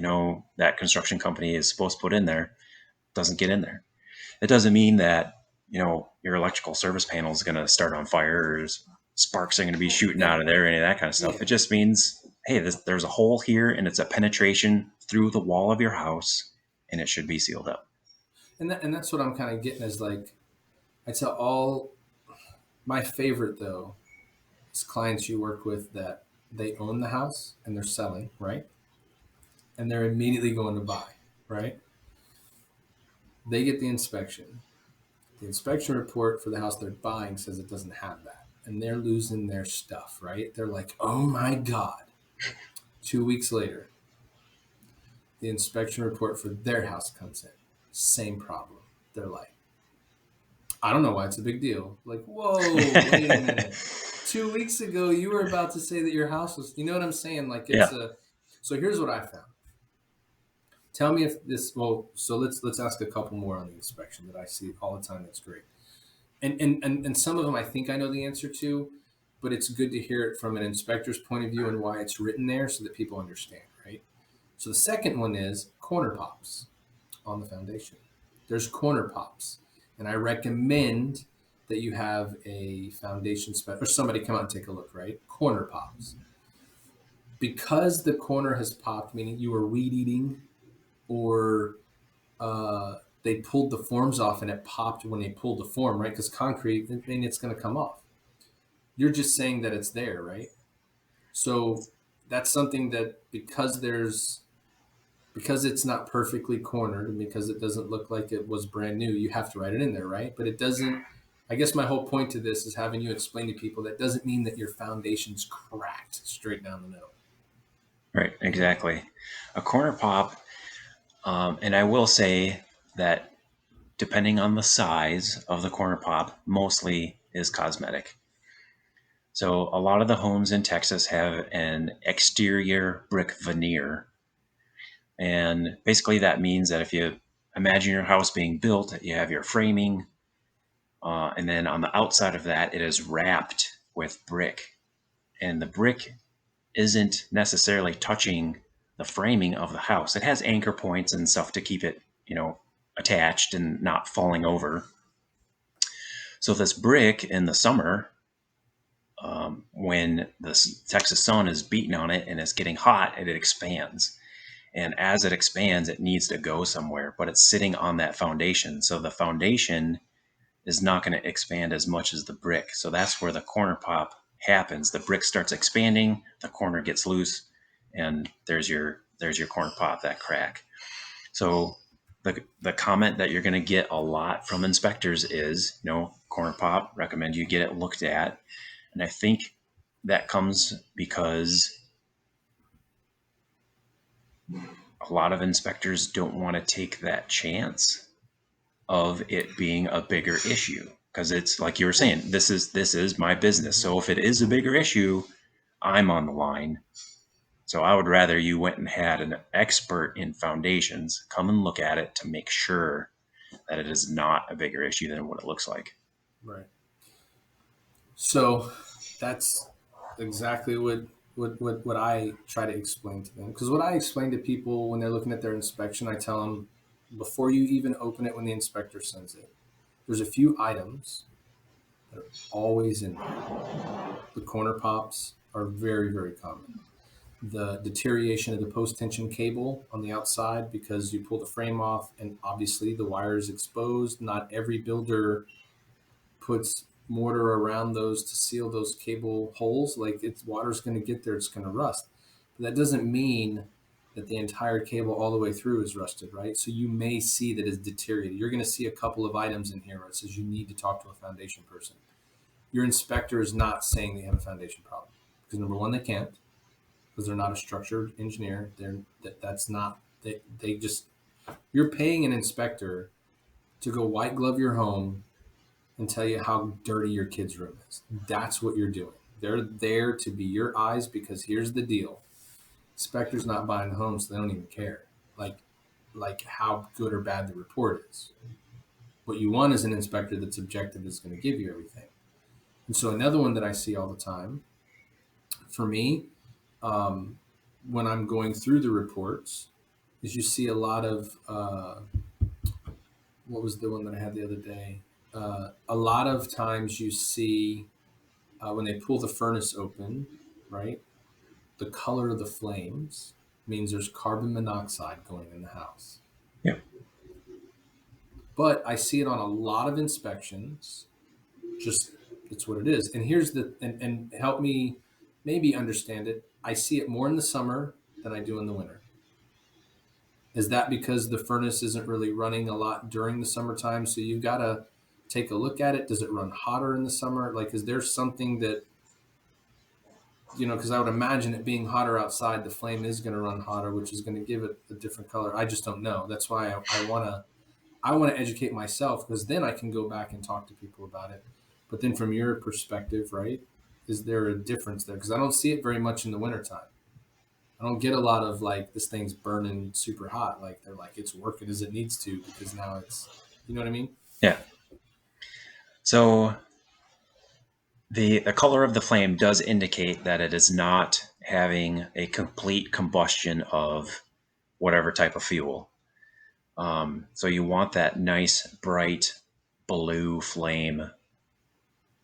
that construction company is supposed to put in there, doesn't get in there. It doesn't mean that your electrical service panel is going to start on fire, or sparks are going to be shooting Yeah, out of there, any of that kind of stuff. yeah. It just means, hey, there's a hole here, and it's a penetration through the wall of your house, and it should be sealed up. And that's what I'm kind of getting, is like, I tell all my favorite though is clients you work with that they own the house and they're selling, right? And they're immediately going to buy, right? They get the inspection. The inspection report for the house they're buying says it doesn't have that. And they're losing their stuff, right? They're like, oh my God. 2 weeks later, the inspection report for their house comes in. Same problem. They're like, I don't know why it's a big deal. Like, whoa, wait a minute. 2 weeks ago, you were about to say that your house was, you know what I'm saying? Like, it's Yeah. so here's what I found. Tell me if this, well, so let's ask a couple more on the inspection that I see all the time. That's great. And some of them I think I know the answer to, but it's good to hear it from an inspector's point of view and why it's written there so that people understand, right? So the second one is corner pops on the foundation. There's corner pops, and I recommend that you have a foundation or somebody come out and take a look, right? Corner pops. Because the corner has popped, meaning you were weed eating, or they pulled the forms off and it popped when they pulled the form, right? Because concrete, I mean, it's going to come off. You're just saying that it's there, right? So that's something that, because it's not perfectly cornered and because it doesn't look like it was brand new, you have to write it in there, right? But it doesn't. I guess my whole point to this is having you explain to people that doesn't mean that your foundation's cracked straight down the middle. Right. Exactly. A corner pop, and I will say that depending on the size of the corner pop, mostly is cosmetic. So a lot of the homes in Texas have an exterior brick veneer. And basically that means that if you imagine your house being built, you have your framing, And then on the outside of that, it is wrapped with brick. And the brick isn't necessarily touching the framing of the house. It has anchor points and stuff to keep it, attached and not falling over. So this brick in the summer, when the Texas sun is beating on it and it's getting hot, it expands. And as it expands, it needs to go somewhere, but it's sitting on that foundation. So the foundation is not going to expand as much as the brick. So that's where the corner pop happens. The brick starts expanding, the corner gets loose, and there's your corner pop, that crack. So the comment that you're going to get a lot from inspectors is, corner pop, recommend you get it looked at. And I think that comes because a lot of inspectors don't want to take that chance of it being a bigger issue, because it's like you were saying, this is my business. So if it is a bigger issue, I'm on the line. So I would rather you went and had an expert in foundations come and look at it to make sure that it is not a bigger issue than what it looks like. Right. So that's exactly what I try to explain to them. Because what I explain to people when they're looking at their inspection, I tell them before you even open it when the inspector sends it, there's a few items that are always in there. The corner pops are very, very common. The deterioration of the post tension cable on the outside because you pull the frame off and obviously the wire is exposed. Not every builder puts mortar around those to seal those cable holes. Like it's water's going to get there, it's going to rust. But that doesn't mean that the entire cable all the way through is rusted, right? So you may see that it's deteriorated. You're going to see a couple of items in here where it says you need to talk to a foundation person. Your inspector is not saying they have a foundation problem because number one, they can't because they're not a structured engineer. That's not they just you're paying an inspector to go white glove your home and tell you how dirty your kid's room is. That's what you're doing. They're there to be your eyes because here's the deal. Inspector's not buying the home, so they don't even care. Like how good or bad the report is. What you want is an inspector that's objective, is going to give you everything. And so another one that I see all the time, for me, when I'm going through the reports, is you see a lot of what was the one that I had the other day? A lot of times you see when they pull the furnace open, right? The color of the flames means there's carbon monoxide going in the house. Yeah. But I see it on a lot of inspections. Just it's what it is. And here's and help me maybe understand it. I see it more in the summer than I do in the winter. Is that because the furnace isn't really running a lot during the summertime? So you've got to take a look at it. Does it run hotter in the summer? Like, is there something that, because I would imagine it being hotter outside, the flame is going to run hotter, which is going to give it a different color. I just don't know. That's why I want to educate myself because then I can go back and talk to people about it. But then from your perspective, right, is there a difference there? Because I don't see it very much in the wintertime. I don't get a lot of like this thing's burning super hot. Like they're like it's working as it needs to because now it's, you know what I mean? Yeah. So the color of the flame does indicate that it is not having a complete combustion of whatever type of fuel. So you want that nice bright blue flame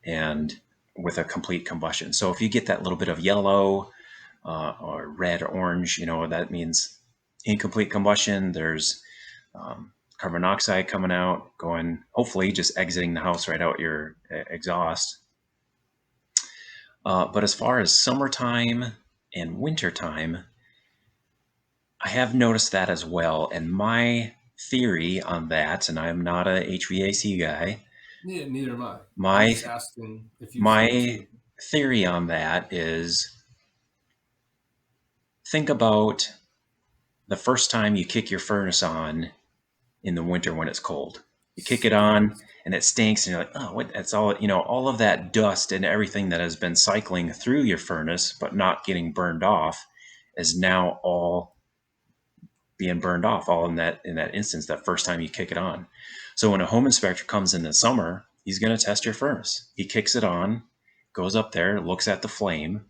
and with a complete combustion. So if you get that little bit of yellow or red or orange, that means incomplete combustion. There's carbon monoxide coming out, going, hopefully just exiting the house right out your exhaust. But as far as summertime and wintertime, I have noticed that as well. And my theory on that, and I'm not a HVAC guy. Yeah, neither am I. I'm My just asking if you've seen it too. theory on that is think about the first time you kick your furnace on in the winter when it's cold. You kick it on and it stinks and you're like, oh, what? That's all, all of that dust and everything that has been cycling through your furnace but not getting burned off is now all being burned off all in that instance, that first time you kick it on. So when a home inspector comes in the summer he's going to test your furnace. He kicks it on, goes up there, looks at the flame,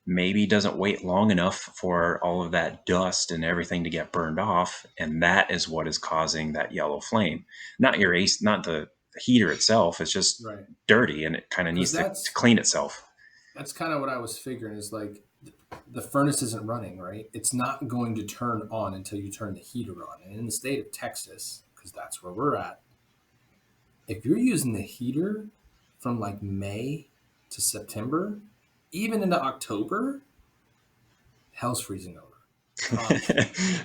maybe doesn't wait long enough for all of that dust and everything to get burned off, and that is what is causing that yellow flame. Not your ace, not the heater itself. It's just Right. dirty, and it kind of Because needs to clean itself. that's kind of what I was figuring is like the furnace isn't running, right? It's not going to turn on until you turn the heater on. And in the state of Texas, because that's where we're at, if you're using the heater from like May to September, even into October, hell's freezing over.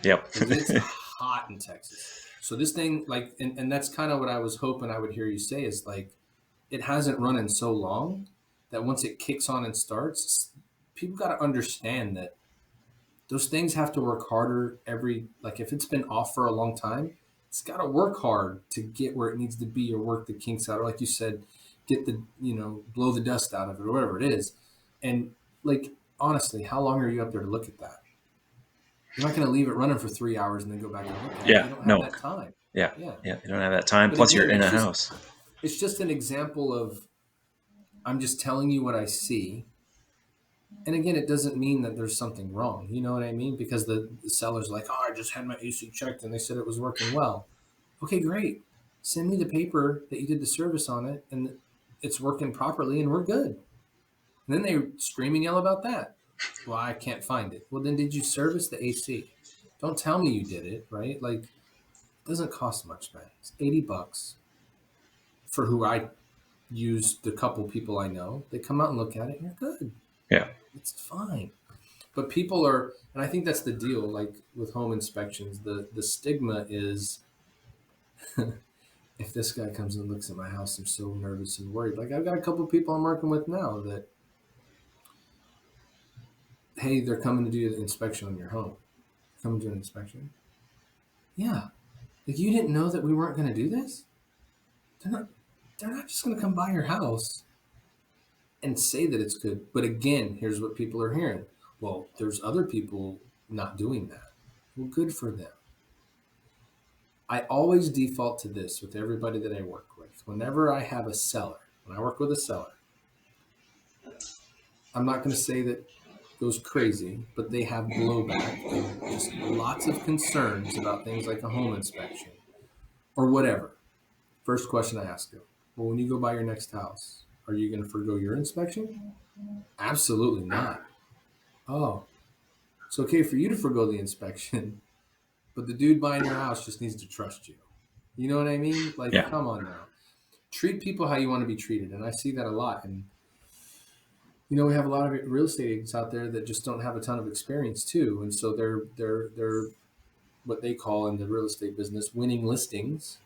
Yep. Because it's hot in Texas. So this thing, like, and that's kind of what I was hoping I would hear you say is like, it hasn't run in so long that once it kicks on and starts, people got to understand that those things have to work harder like if it's been off for a long time, it's got to work hard to get where it needs to be or work the kinks out. Or like you said, get blow the dust out of it or whatever it is. And like, honestly, how long are you up there to look at that? You're not going to leave it running for 3 hours and then go back and look at it. Yeah. You don't have No. that time. Yeah. Yeah. Yeah. You don't have that time. But Plus, again, you're in a house. It's just an example of, I'm just telling you what I see. And again, it doesn't mean that there's something wrong. You know what I mean? Because the seller's like, oh, I just had my AC checked and they said it was working well. Okay, great. Send me the paper that you did the service on it and it's working properly and we're good. And then they scream and yell about that. Well, I can't find it. Well, then did you service the AC? Don't tell me you did it, right? Like, it doesn't cost much, man. It's $80 for who I used, the couple people I know. They come out and look at it and you're good. Yeah. It's fine. But people are, and I think that's the deal, like with home inspections, the stigma is if this guy comes and looks at my house, I'm so nervous and worried. Like I've got a couple of people I'm working with now that, hey, they're coming to do an inspection on your home. Come do an inspection. Yeah. Like you didn't know that we weren't going to do this? They're not just going to come by your house and say that it's good. But again, here's what people are hearing. Well, there's other people not doing that. Well, good for them. I always default to this with everybody that I work with. Whenever I have a seller, when I work with a seller, I'm not going to say that goes crazy, but they have blowback and just lots of concerns about things like a home inspection or whatever. First question I ask them, well, when you go buy your next house, are you going to forgo your inspection? Absolutely not. Oh, it's okay for you to forgo the inspection, but the dude buying your house just needs to trust you. You know what I mean? Like, Yeah. Come on now. Treat people how you want to be treated. And I see that a lot. And, we have a lot of real estate agents out there that just don't have a ton of experience too. And so they're what they call in the real estate business winning listings.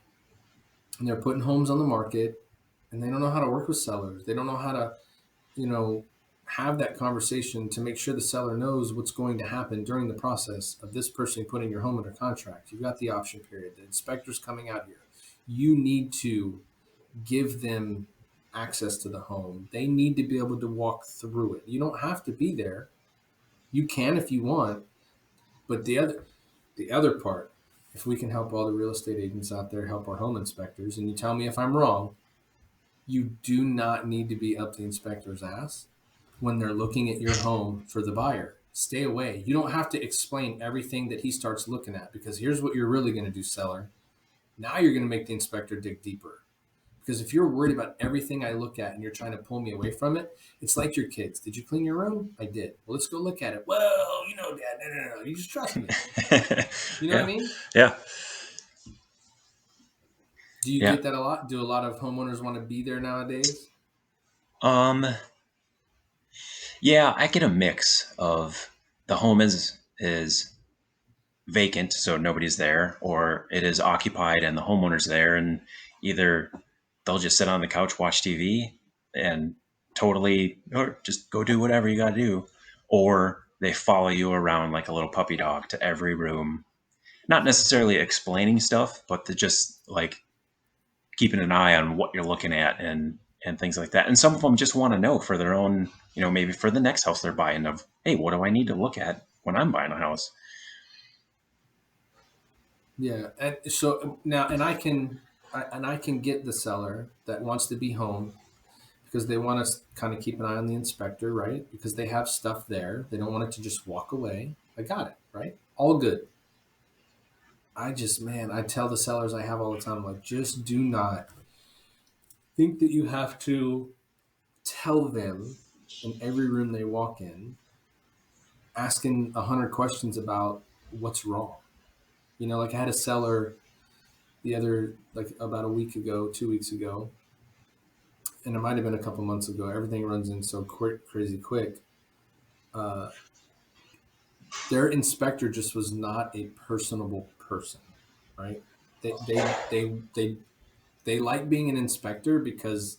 And they're putting homes on the market and they don't know how to work with sellers. They don't know how to, have that conversation to make sure the seller knows what's going to happen during the process of this person putting your home under contract. You've got the option period. The inspector's coming out here. You need to give them access to the home. They need to be able to walk through it. You don't have to be there. You can if you want. But the other part, if we can help all the real estate agents out there help our home inspectors, and you tell me if I'm wrong, you do not need to be up the inspector's ass when they're looking at your home for the buyer. Stay away. You don't have to explain everything that he starts looking at, because here's what you're really going to do, seller. Now you're going to make the inspector dig deeper. Because if you're worried about everything I look at and you're trying to pull me away from it, it's like your kids. Did you clean your room? I did. Well, let's go look at it. Well, Dad, no. You just trust me. You know what I mean? Yeah. Do you get that a lot? Do a lot of homeowners want to be there nowadays? Yeah, I get a mix of the home is vacant, so nobody's there, or it is occupied and the homeowner's there, and either they'll just sit on the couch, watch TV, and totally, or just go do whatever you got to do, or they follow you around like a little puppy dog to every room, not necessarily explaining stuff, but to just like keeping an eye on what you're looking at and things like that. And some of them just want to know for their own, maybe for the next house they're buying of, hey, what do I need to look at when I'm buying a house? Yeah. And so now, and I can and I can get the seller that wants to be home because they want to kind of keep an eye on the inspector, right? Because they have stuff there. They don't want it to just walk away. I got it, right? All good. I just, man, I tell the sellers I have all the time, like, just do not think that you have to tell them in every room they walk in, asking 100 questions about what's wrong. Like I had a seller like about a week ago, 2 weeks ago, and it might have been a couple months ago. Everything runs in so quick, crazy quick. Uh, their inspector just was not a personable person, right? They like being an inspector because,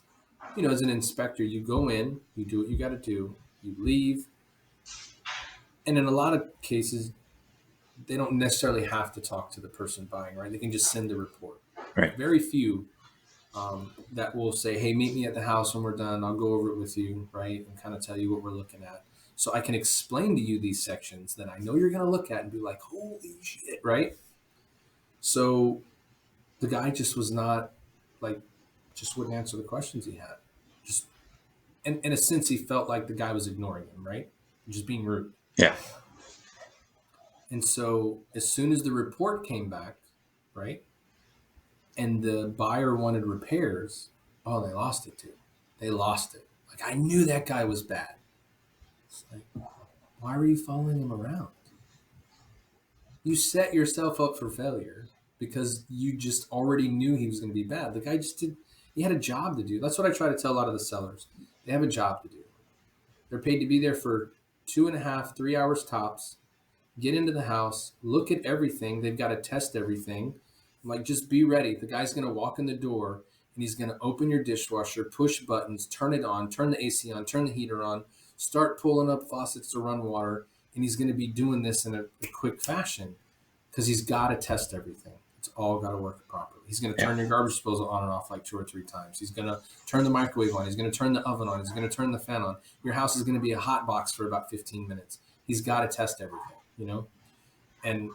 as an inspector, you go in, you do what you got to do, you leave, and in a lot of cases, they don't necessarily have to talk to the person buying, right? They can just send a report. There's Right. very few that will say, "Hey, meet me at the house when we're done. I'll go over it with you, right, and kind of tell you what we're looking at, so I can explain to you these sections that I know you're going to look at and be like, holy shit, right?" So the guy just was not like, just wouldn't answer the questions he had. Just, and in a sense, he felt like the guy was ignoring him, right, just being rude. Yeah. And so as soon as the report came back, right, and the buyer wanted repairs, oh, they lost it too. They lost it. Like, I knew that guy was bad. It's like, why were you following him around? You set yourself up for failure because you just already knew he was going to be bad. The guy just did, he had a job to do. That's what I try to tell a lot of the sellers. They have a job to do. They're paid to be there for 2.5, 3 hours tops, get into the house, look at everything. They've got to test everything. I'm like, just be ready. The guy's going to walk in the door and he's going to open your dishwasher, push buttons, turn it on, turn the AC on, turn the heater on, start pulling up faucets to run water. And he's going to be doing this in a quick fashion because he's got to test everything. It's all got to work properly. He's going to turn your garbage disposal on and off like 2 or 3 times. He's going to turn the microwave on. He's going to turn the oven on. He's going to turn the fan on. Your house is going to be a hot box for about 15 minutes. He's got to test everything, And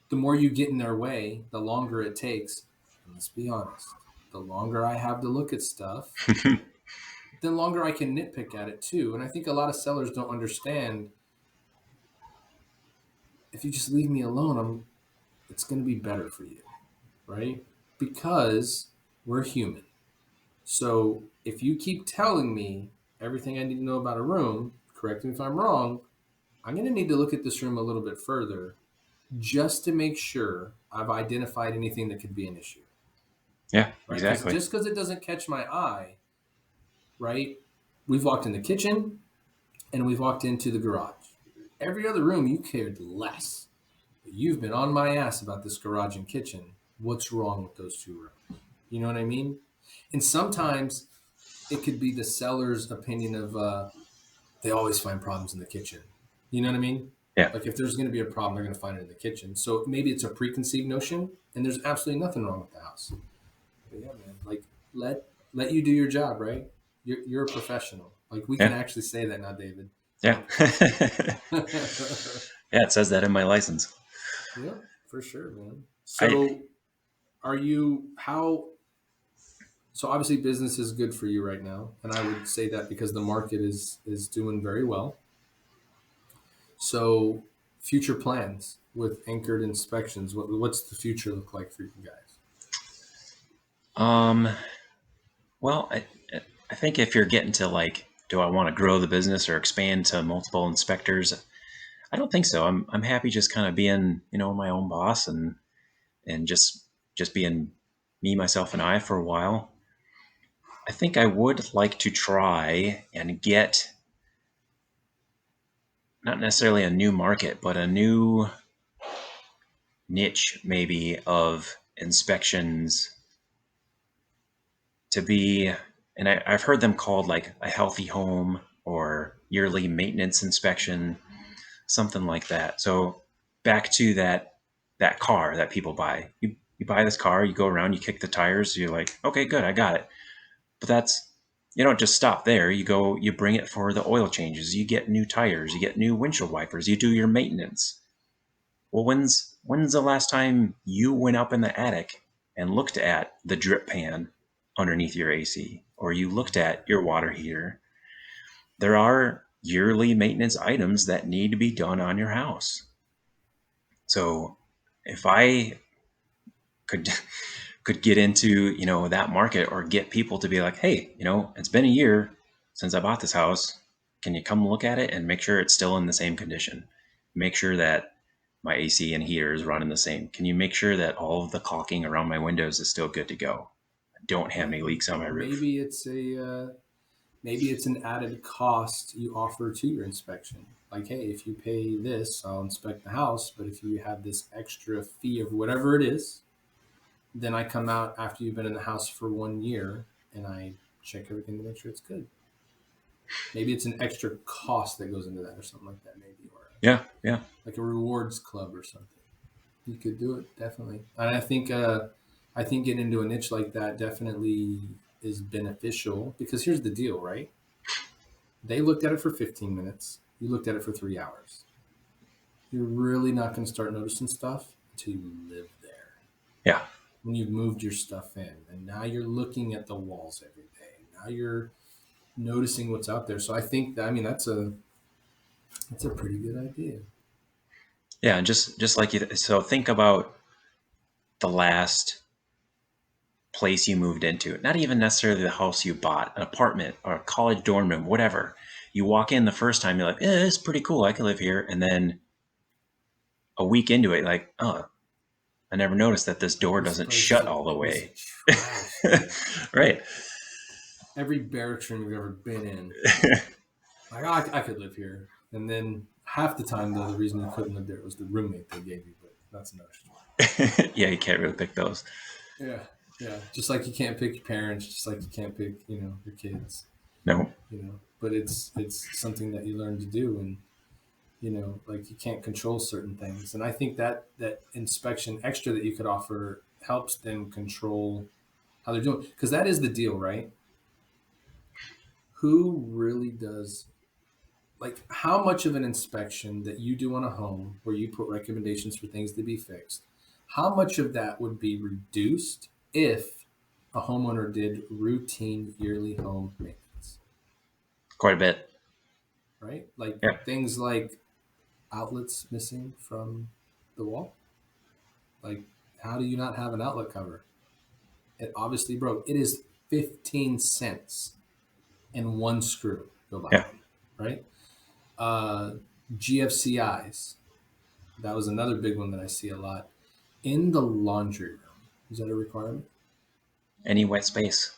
the more you get in their way, the longer it takes. And let's be honest, the longer I have to look at stuff, the longer I can nitpick at it too. And I think a lot of sellers don't understand, if you just leave me alone, it's going to be better for you, right? Because we're human. So if you keep telling me everything I need to know about a room, correct me if I'm wrong, I'm going to need to look at this room a little bit further just to make sure I've identified anything that could be an issue. Yeah, Right? exactly. Just because it doesn't catch my eye, right? We've walked in the kitchen and we've walked into the garage. Every other room you cared less. But you've been on my ass about this garage and kitchen. What's wrong with those 2 rooms? You know what I mean? And sometimes it could be the seller's opinion of they always find problems in the kitchen. You know what I mean? Yeah. Like if there's going to be a problem, they're going to find it in the kitchen. So maybe it's a preconceived notion, and there's absolutely nothing wrong with the house. But yeah, man, like let you do your job, right? You're a professional. Like we can actually say that now, David. Yeah. Yeah, it says that in my license. Yeah, for sure, man. So so obviously business is good for you right now, and I would say that because the market is doing very well. So future plans with Anchored Inspections, what's the future look like for you guys? Well, I think if you're getting to like, do I want to grow the business or expand to multiple inspectors? I don't think so. I'm happy just kind of being, my own boss and just being me, myself, and I for a while. I think I would like to try and get not necessarily a new market, but a new niche maybe of inspections to be, and I've heard them called like a healthy home or yearly maintenance inspection, something like that. So back to that car that people buy. You buy this car, you go around, you kick the tires, you're like, okay, good, I got it. But you don't just stop there. You bring it for the oil changes, you get new tires, you get new windshield wipers, you do your maintenance. Well, when's the last time you went up in the attic and looked at the drip pan underneath your AC, or you looked at your water heater, there are yearly maintenance items that need to be done on your house. So if I could could get into, that market, or get people to be like, hey, it's been a year since I bought this house. Can you come look at it and make sure it's still in the same condition? Make sure that my AC and heater is running the same. Can you make sure that all of the caulking around my windows is still good to go? I don't have any leaks on my roof. Maybe it's an added cost you offer to your inspection. Like, hey, if you pay this, I'll inspect the house. But if you have this extra fee of whatever it is, then I come out after you've been in the house for 1 year and I check everything to make sure it's good. Maybe it's an extra cost that goes into that or something like that, maybe, or Yeah, yeah. like a rewards club or something. You could do it, definitely. And I think getting into a niche like that definitely is beneficial because here's the deal, right? They looked at it for 15 minutes. You looked at it for 3 hours. You're really not going to start noticing stuff until you live there. Yeah. When you've moved your stuff in, and now you're looking at the walls every day. Now you're noticing what's out there. So I think that, I mean, that's a pretty good idea. Yeah, and just like you, so think about the last place you moved into. Not even necessarily the house you bought, an apartment or a college dorm room, whatever. You walk in the first time, you're like, it's pretty cool. I can live here. And then a week into it, like, oh, I never noticed that this door This doesn't place is shut a all the piece way. of trash, dude. Right. Every barracks room you've ever been in, like, I could live here. And then half the time, though, the reason you couldn't live there was the roommate they gave you. But that's another story. Yeah, you can't really pick those. Yeah, yeah. Just like you can't pick your parents, just like you can't pick, your kids. No. But it's something that you learn to do, and like you can't control certain things. And I think that inspection extra that you could offer helps them control how they're doing, because that is the deal, right? Who really does, like, how much of an inspection that you do on a home where you put recommendations for things to be fixed, how much of that would be reduced if a homeowner did routine yearly home maintenance? Quite a bit. Right, like Yeah. things like outlets missing from the wall. Like, how do you not have an outlet cover? It obviously broke. It is 15 cents and one screw. Go buy Yeah. one, right? Uh, GFCIs. That was another big one that I see a lot in the laundry room. Is that a requirement? Any wet space.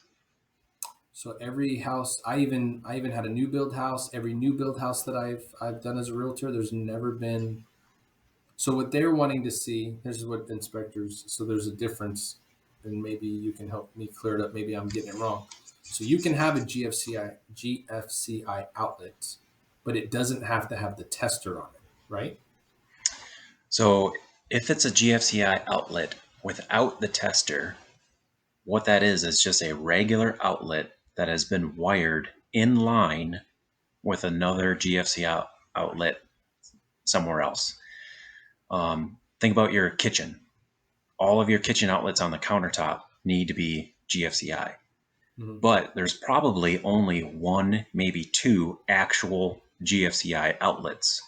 So every house, I even had a new build house. Every new build house that I've done as a realtor, there's never been. So what they're wanting to see, here's what inspectors. So there's a difference, and maybe you can help me clear it up. Maybe I'm getting it wrong. So you can have a GFCI outlet, but it doesn't have to have the tester on it, right? So if it's a GFCI outlet without the tester, what that is just a regular outlet that has been wired in line with another GFCI outlet somewhere else. Think about your kitchen. All of your kitchen outlets on the countertop need to be GFCI. Mm-hmm. But there's probably only one, maybe two actual GFCI outlets.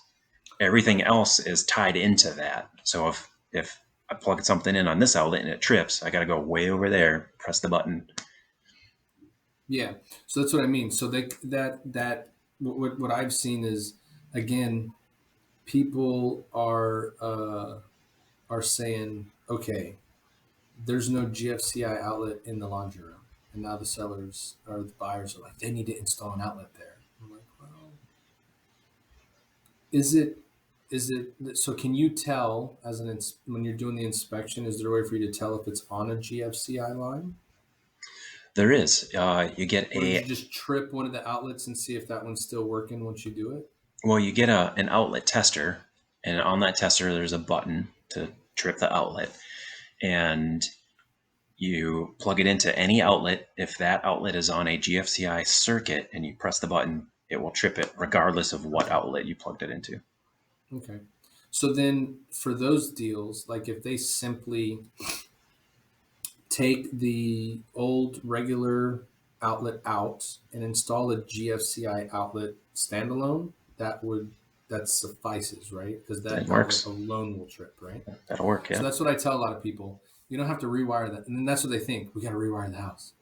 Everything else is tied into that. So if I plug something in on this outlet and it trips, I got to go way over there, press the button. Yeah, so that's what I mean. So what I've seen is, again, people are saying, okay, there's no GFCI outlet in the laundry room, and now the sellers or the buyers are like, they need to install an outlet there. I'm like, well, is it so? Can you tell when you're doing the inspection? Is there a way for you to tell if it's on a GFCI line? There is. You get Or did you just trip one of the outlets and see if that one's still working once you do it? you get an outlet tester, and on that tester there's a button to trip the outlet, and you plug it into any outlet. If that outlet is on a GFCI circuit and you press the button, it will trip it regardless of what outlet you plugged it into. Okay. So then for those deals, like if they simply take the old regular outlet out and install a GFCI outlet standalone, that suffices, right? Because It that outlet works. alone will trip, right? That'll work. So Yeah. that's what I tell a lot of people. You don't have to rewire that, and then that's what they think. We got to rewire the house.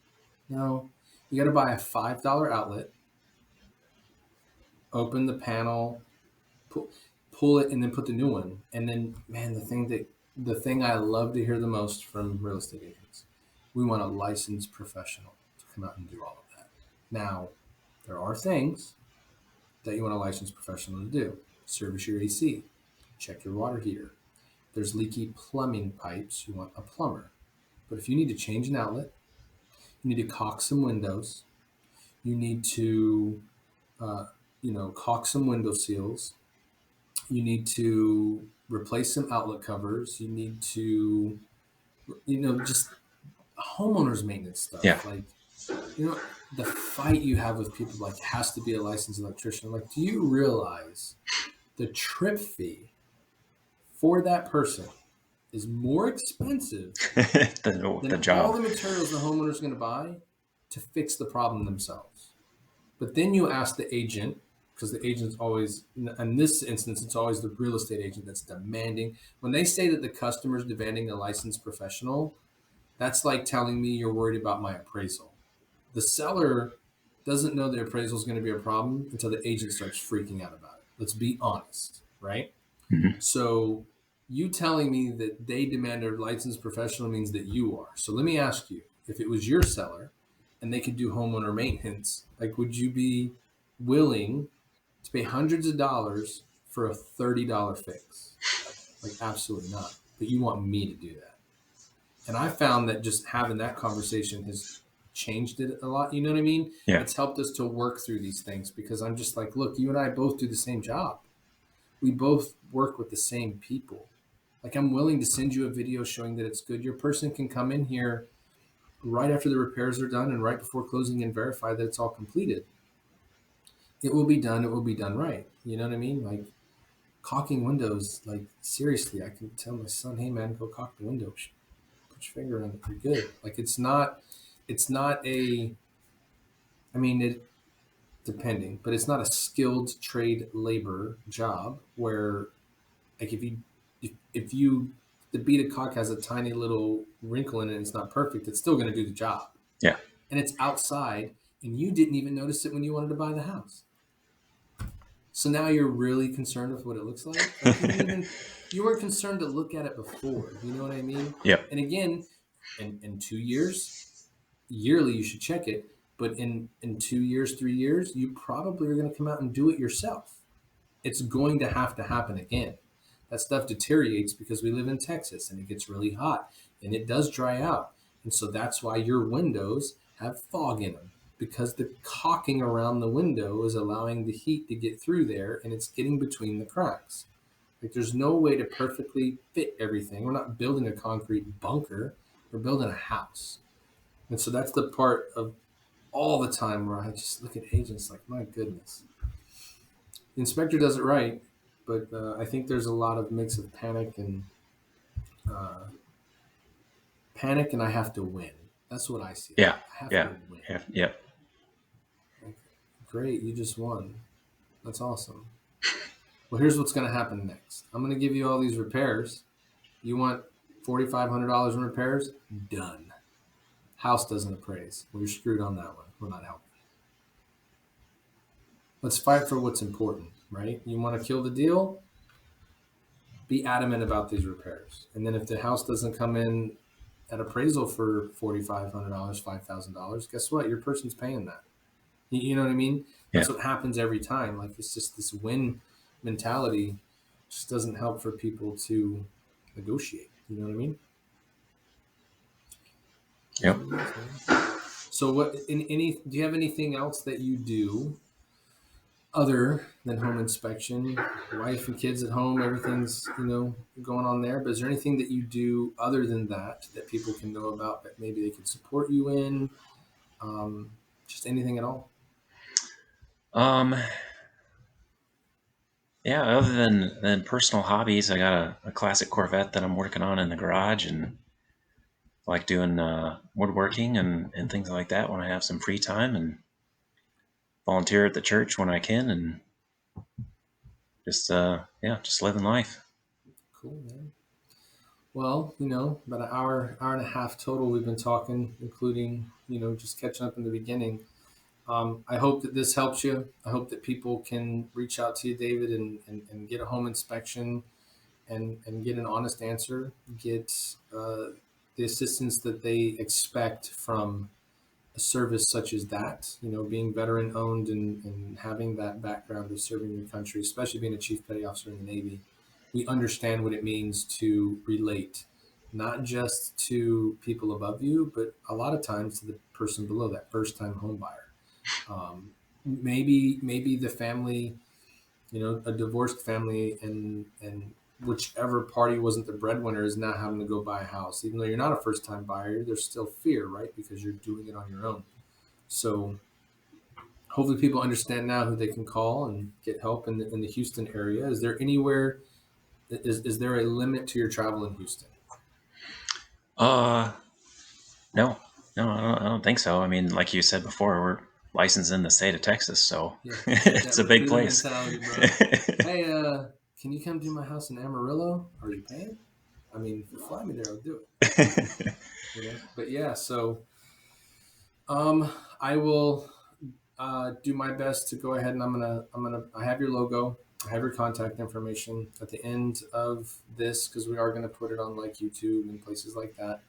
No, you got to buy a $5 outlet, open the panel, pull it, and then put the new one. And then, man, the thing I love to hear the most from real estate agents, we want a licensed professional to come out and do all of that. Now, there are things that you want a licensed professional to do. Service your AC, check your water heater. There's leaky plumbing pipes, you want a plumber. But if you need to change an outlet, you need to caulk some windows, you need to, uh, caulk some window seals, you need to replace some outlet covers, you need to, just homeowners maintenance Yeah. stuff. Like, the fight you have with people like has to be a licensed electrician. Like, do you realize the trip fee for that person is more expensive the than all job. the materials the homeowner's going to buy to fix the problem themselves? But then you ask the agent, because the agent's always, in this instance, it's always the real estate agent that's demanding. When they say that the customer's demanding a licensed professional, that's like telling me you're worried about my appraisal. The seller doesn't know the appraisal is going to be a problem until the agent starts freaking out about it. Let's be honest, right? Hmm. So you telling me that they demand a licensed professional means that you are. So let me ask you, if it was your seller and they could do homeowner maintenance, like, would you be willing to pay hundreds of dollars for a $30 fix? Like, absolutely not. But you want me to do that. And I found that just having that conversation has changed it a lot. You know what I mean? Yeah. It's helped us to work through these things because I'm just like, look, you and I both do the same job. We both work with the same people. Like, I'm willing to send you a video showing that it's good. Your person can come in here right after the repairs are done and right before closing and verify that it's all completed. It will be done. It will be done right. You know what I mean? Like, caulking windows, like, seriously, I can tell my son, hey man, go caulk the window. Put your finger on it. You're good. Like, it's not a, I mean, it, depending, but it's not a skilled trade labor job where, like, if the bead of caulk has a tiny little wrinkle in it and it's not perfect, it's still going to do the job. Yeah. And it's outside, and you didn't even notice it when you wanted to buy the house. So now you're really concerned with what it looks like. You weren't concerned to look at it before. You know what I mean? Yep. And again, in 2 years, yearly you should check it. But in 2 years, 3 years, you probably are going to come out and do it yourself. It's going to have to happen again. That stuff deteriorates because we live in Texas and it gets really hot and it does dry out. And so that's why your windows have fog in them, because the caulking around the window is allowing the heat to get through there and it's getting between the cracks. Like, there's no way to perfectly fit everything. We're not building a concrete bunker, we're building a house. And so that's the part of all the time where I just look at agents like, my goodness. The inspector does it right, but I think there's a lot of mix of uh, panic, and I have to win. That's what I see. Yeah. I have Yeah. to win. Yeah. Yep. Like, great, you just won. That's awesome. Well, here's what's going to happen next. I'm going to give you all these repairs. You want $4,500 in repairs? Done. House doesn't appraise. Well, you're screwed on that one. We're not helping. Let's fight for what's important, right? You want to kill the deal? Be adamant about these repairs. And then if the house doesn't come in at appraisal for $4,500, $5,000, guess what? Your person's paying that. You know what I mean? That's Yeah. what happens every time. Like, it's just this win mentality just doesn't help for people to negotiate. You know what I mean? Yep. So do you have anything else that you do other than home inspection? Wife and kids at home, everything's, going on there. But is there anything that you do other than that that people can know about that maybe they could support you in? Just anything at all? Um. Yeah. Other than personal hobbies, I got a classic Corvette that I'm working on in the garage, and like doing woodworking and things like that when I have some free time, and volunteer at the church when I can, and just just living life. Cool, man. Well, about an hour and a half total we've been talking, including, just catching up in the beginning. I hope that this helps you. I hope that people can reach out to you, David, and get a home inspection and get an honest answer, get the assistance that they expect from a service such as that, being veteran owned and having that background of serving your country, especially being a chief petty officer in the Navy. We understand what it means to relate, not just to people above you, but a lot of times to the person below, that first time home buyer. Maybe the family, a divorced family, and whichever party wasn't the breadwinner is now having to go buy a house. Even though you're not a first time buyer, there's still fear, right? Because you're doing it on your own. So hopefully people understand now who they can call and get help in the Houston area. Is there anywhere, is there a limit to your travel in Houston? Uh, no, no, I don't think so. I mean, like you said before, we're licensed in the state of Texas, so Yeah, it's that a big recruiter place. mentality, bro. Hey, can you come do my house in Amarillo? Are you paying? I mean, if you fly me there, I'll do it. But yeah, so um, I will do my best to go ahead, and I have your logo, I have your contact information at the end of this, because we are gonna put it on like YouTube and places like that.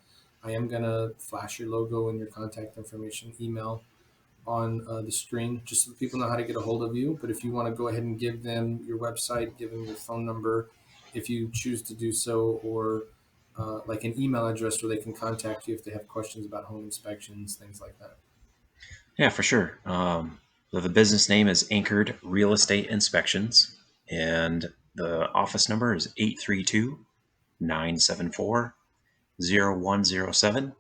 I am gonna flash your logo and your contact information, email on the screen, just so that people know how to get a hold of you. But if you want to go ahead and give them your website, give them your phone number, if you choose to do so, or like an email address where they can contact you if they have questions about home inspections, things like that. Yeah, for sure. The business name is Anchored Real Estate Inspections, and the office number is 832 974 0107.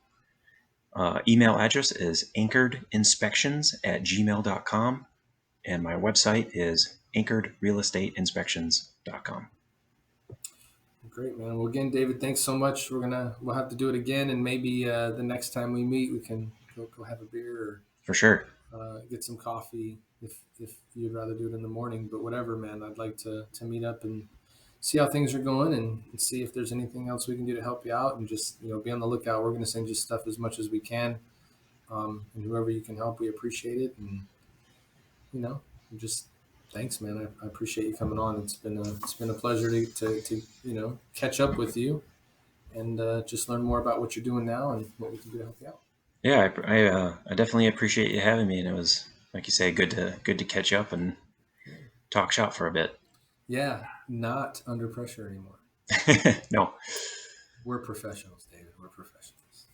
Email address is anchoredinspections@gmail.com, and my website is anchoredrealestateinspections.com. Great, man. Well, again, David, thanks so much. We'll have to do it again, and maybe the next time we meet, we can go have a beer For sure. or get some coffee if you'd rather do it in the morning. But whatever, man. I'd like to meet up and see how things are going, and see if there's anything else we can do to help you out, and just be on the lookout. We're going to send you stuff as much as we can, and whoever you can help, we appreciate it. And you know, just thanks, man. I appreciate you coming on. It's been a pleasure to catch up with you, and just learn more about what you're doing now and what we can do to help you out. Yeah, I definitely appreciate you having me, and it was, like you say, good to catch up and talk shop for a bit. Yeah, not under pressure anymore. No. We're professionals, David. We're professionals.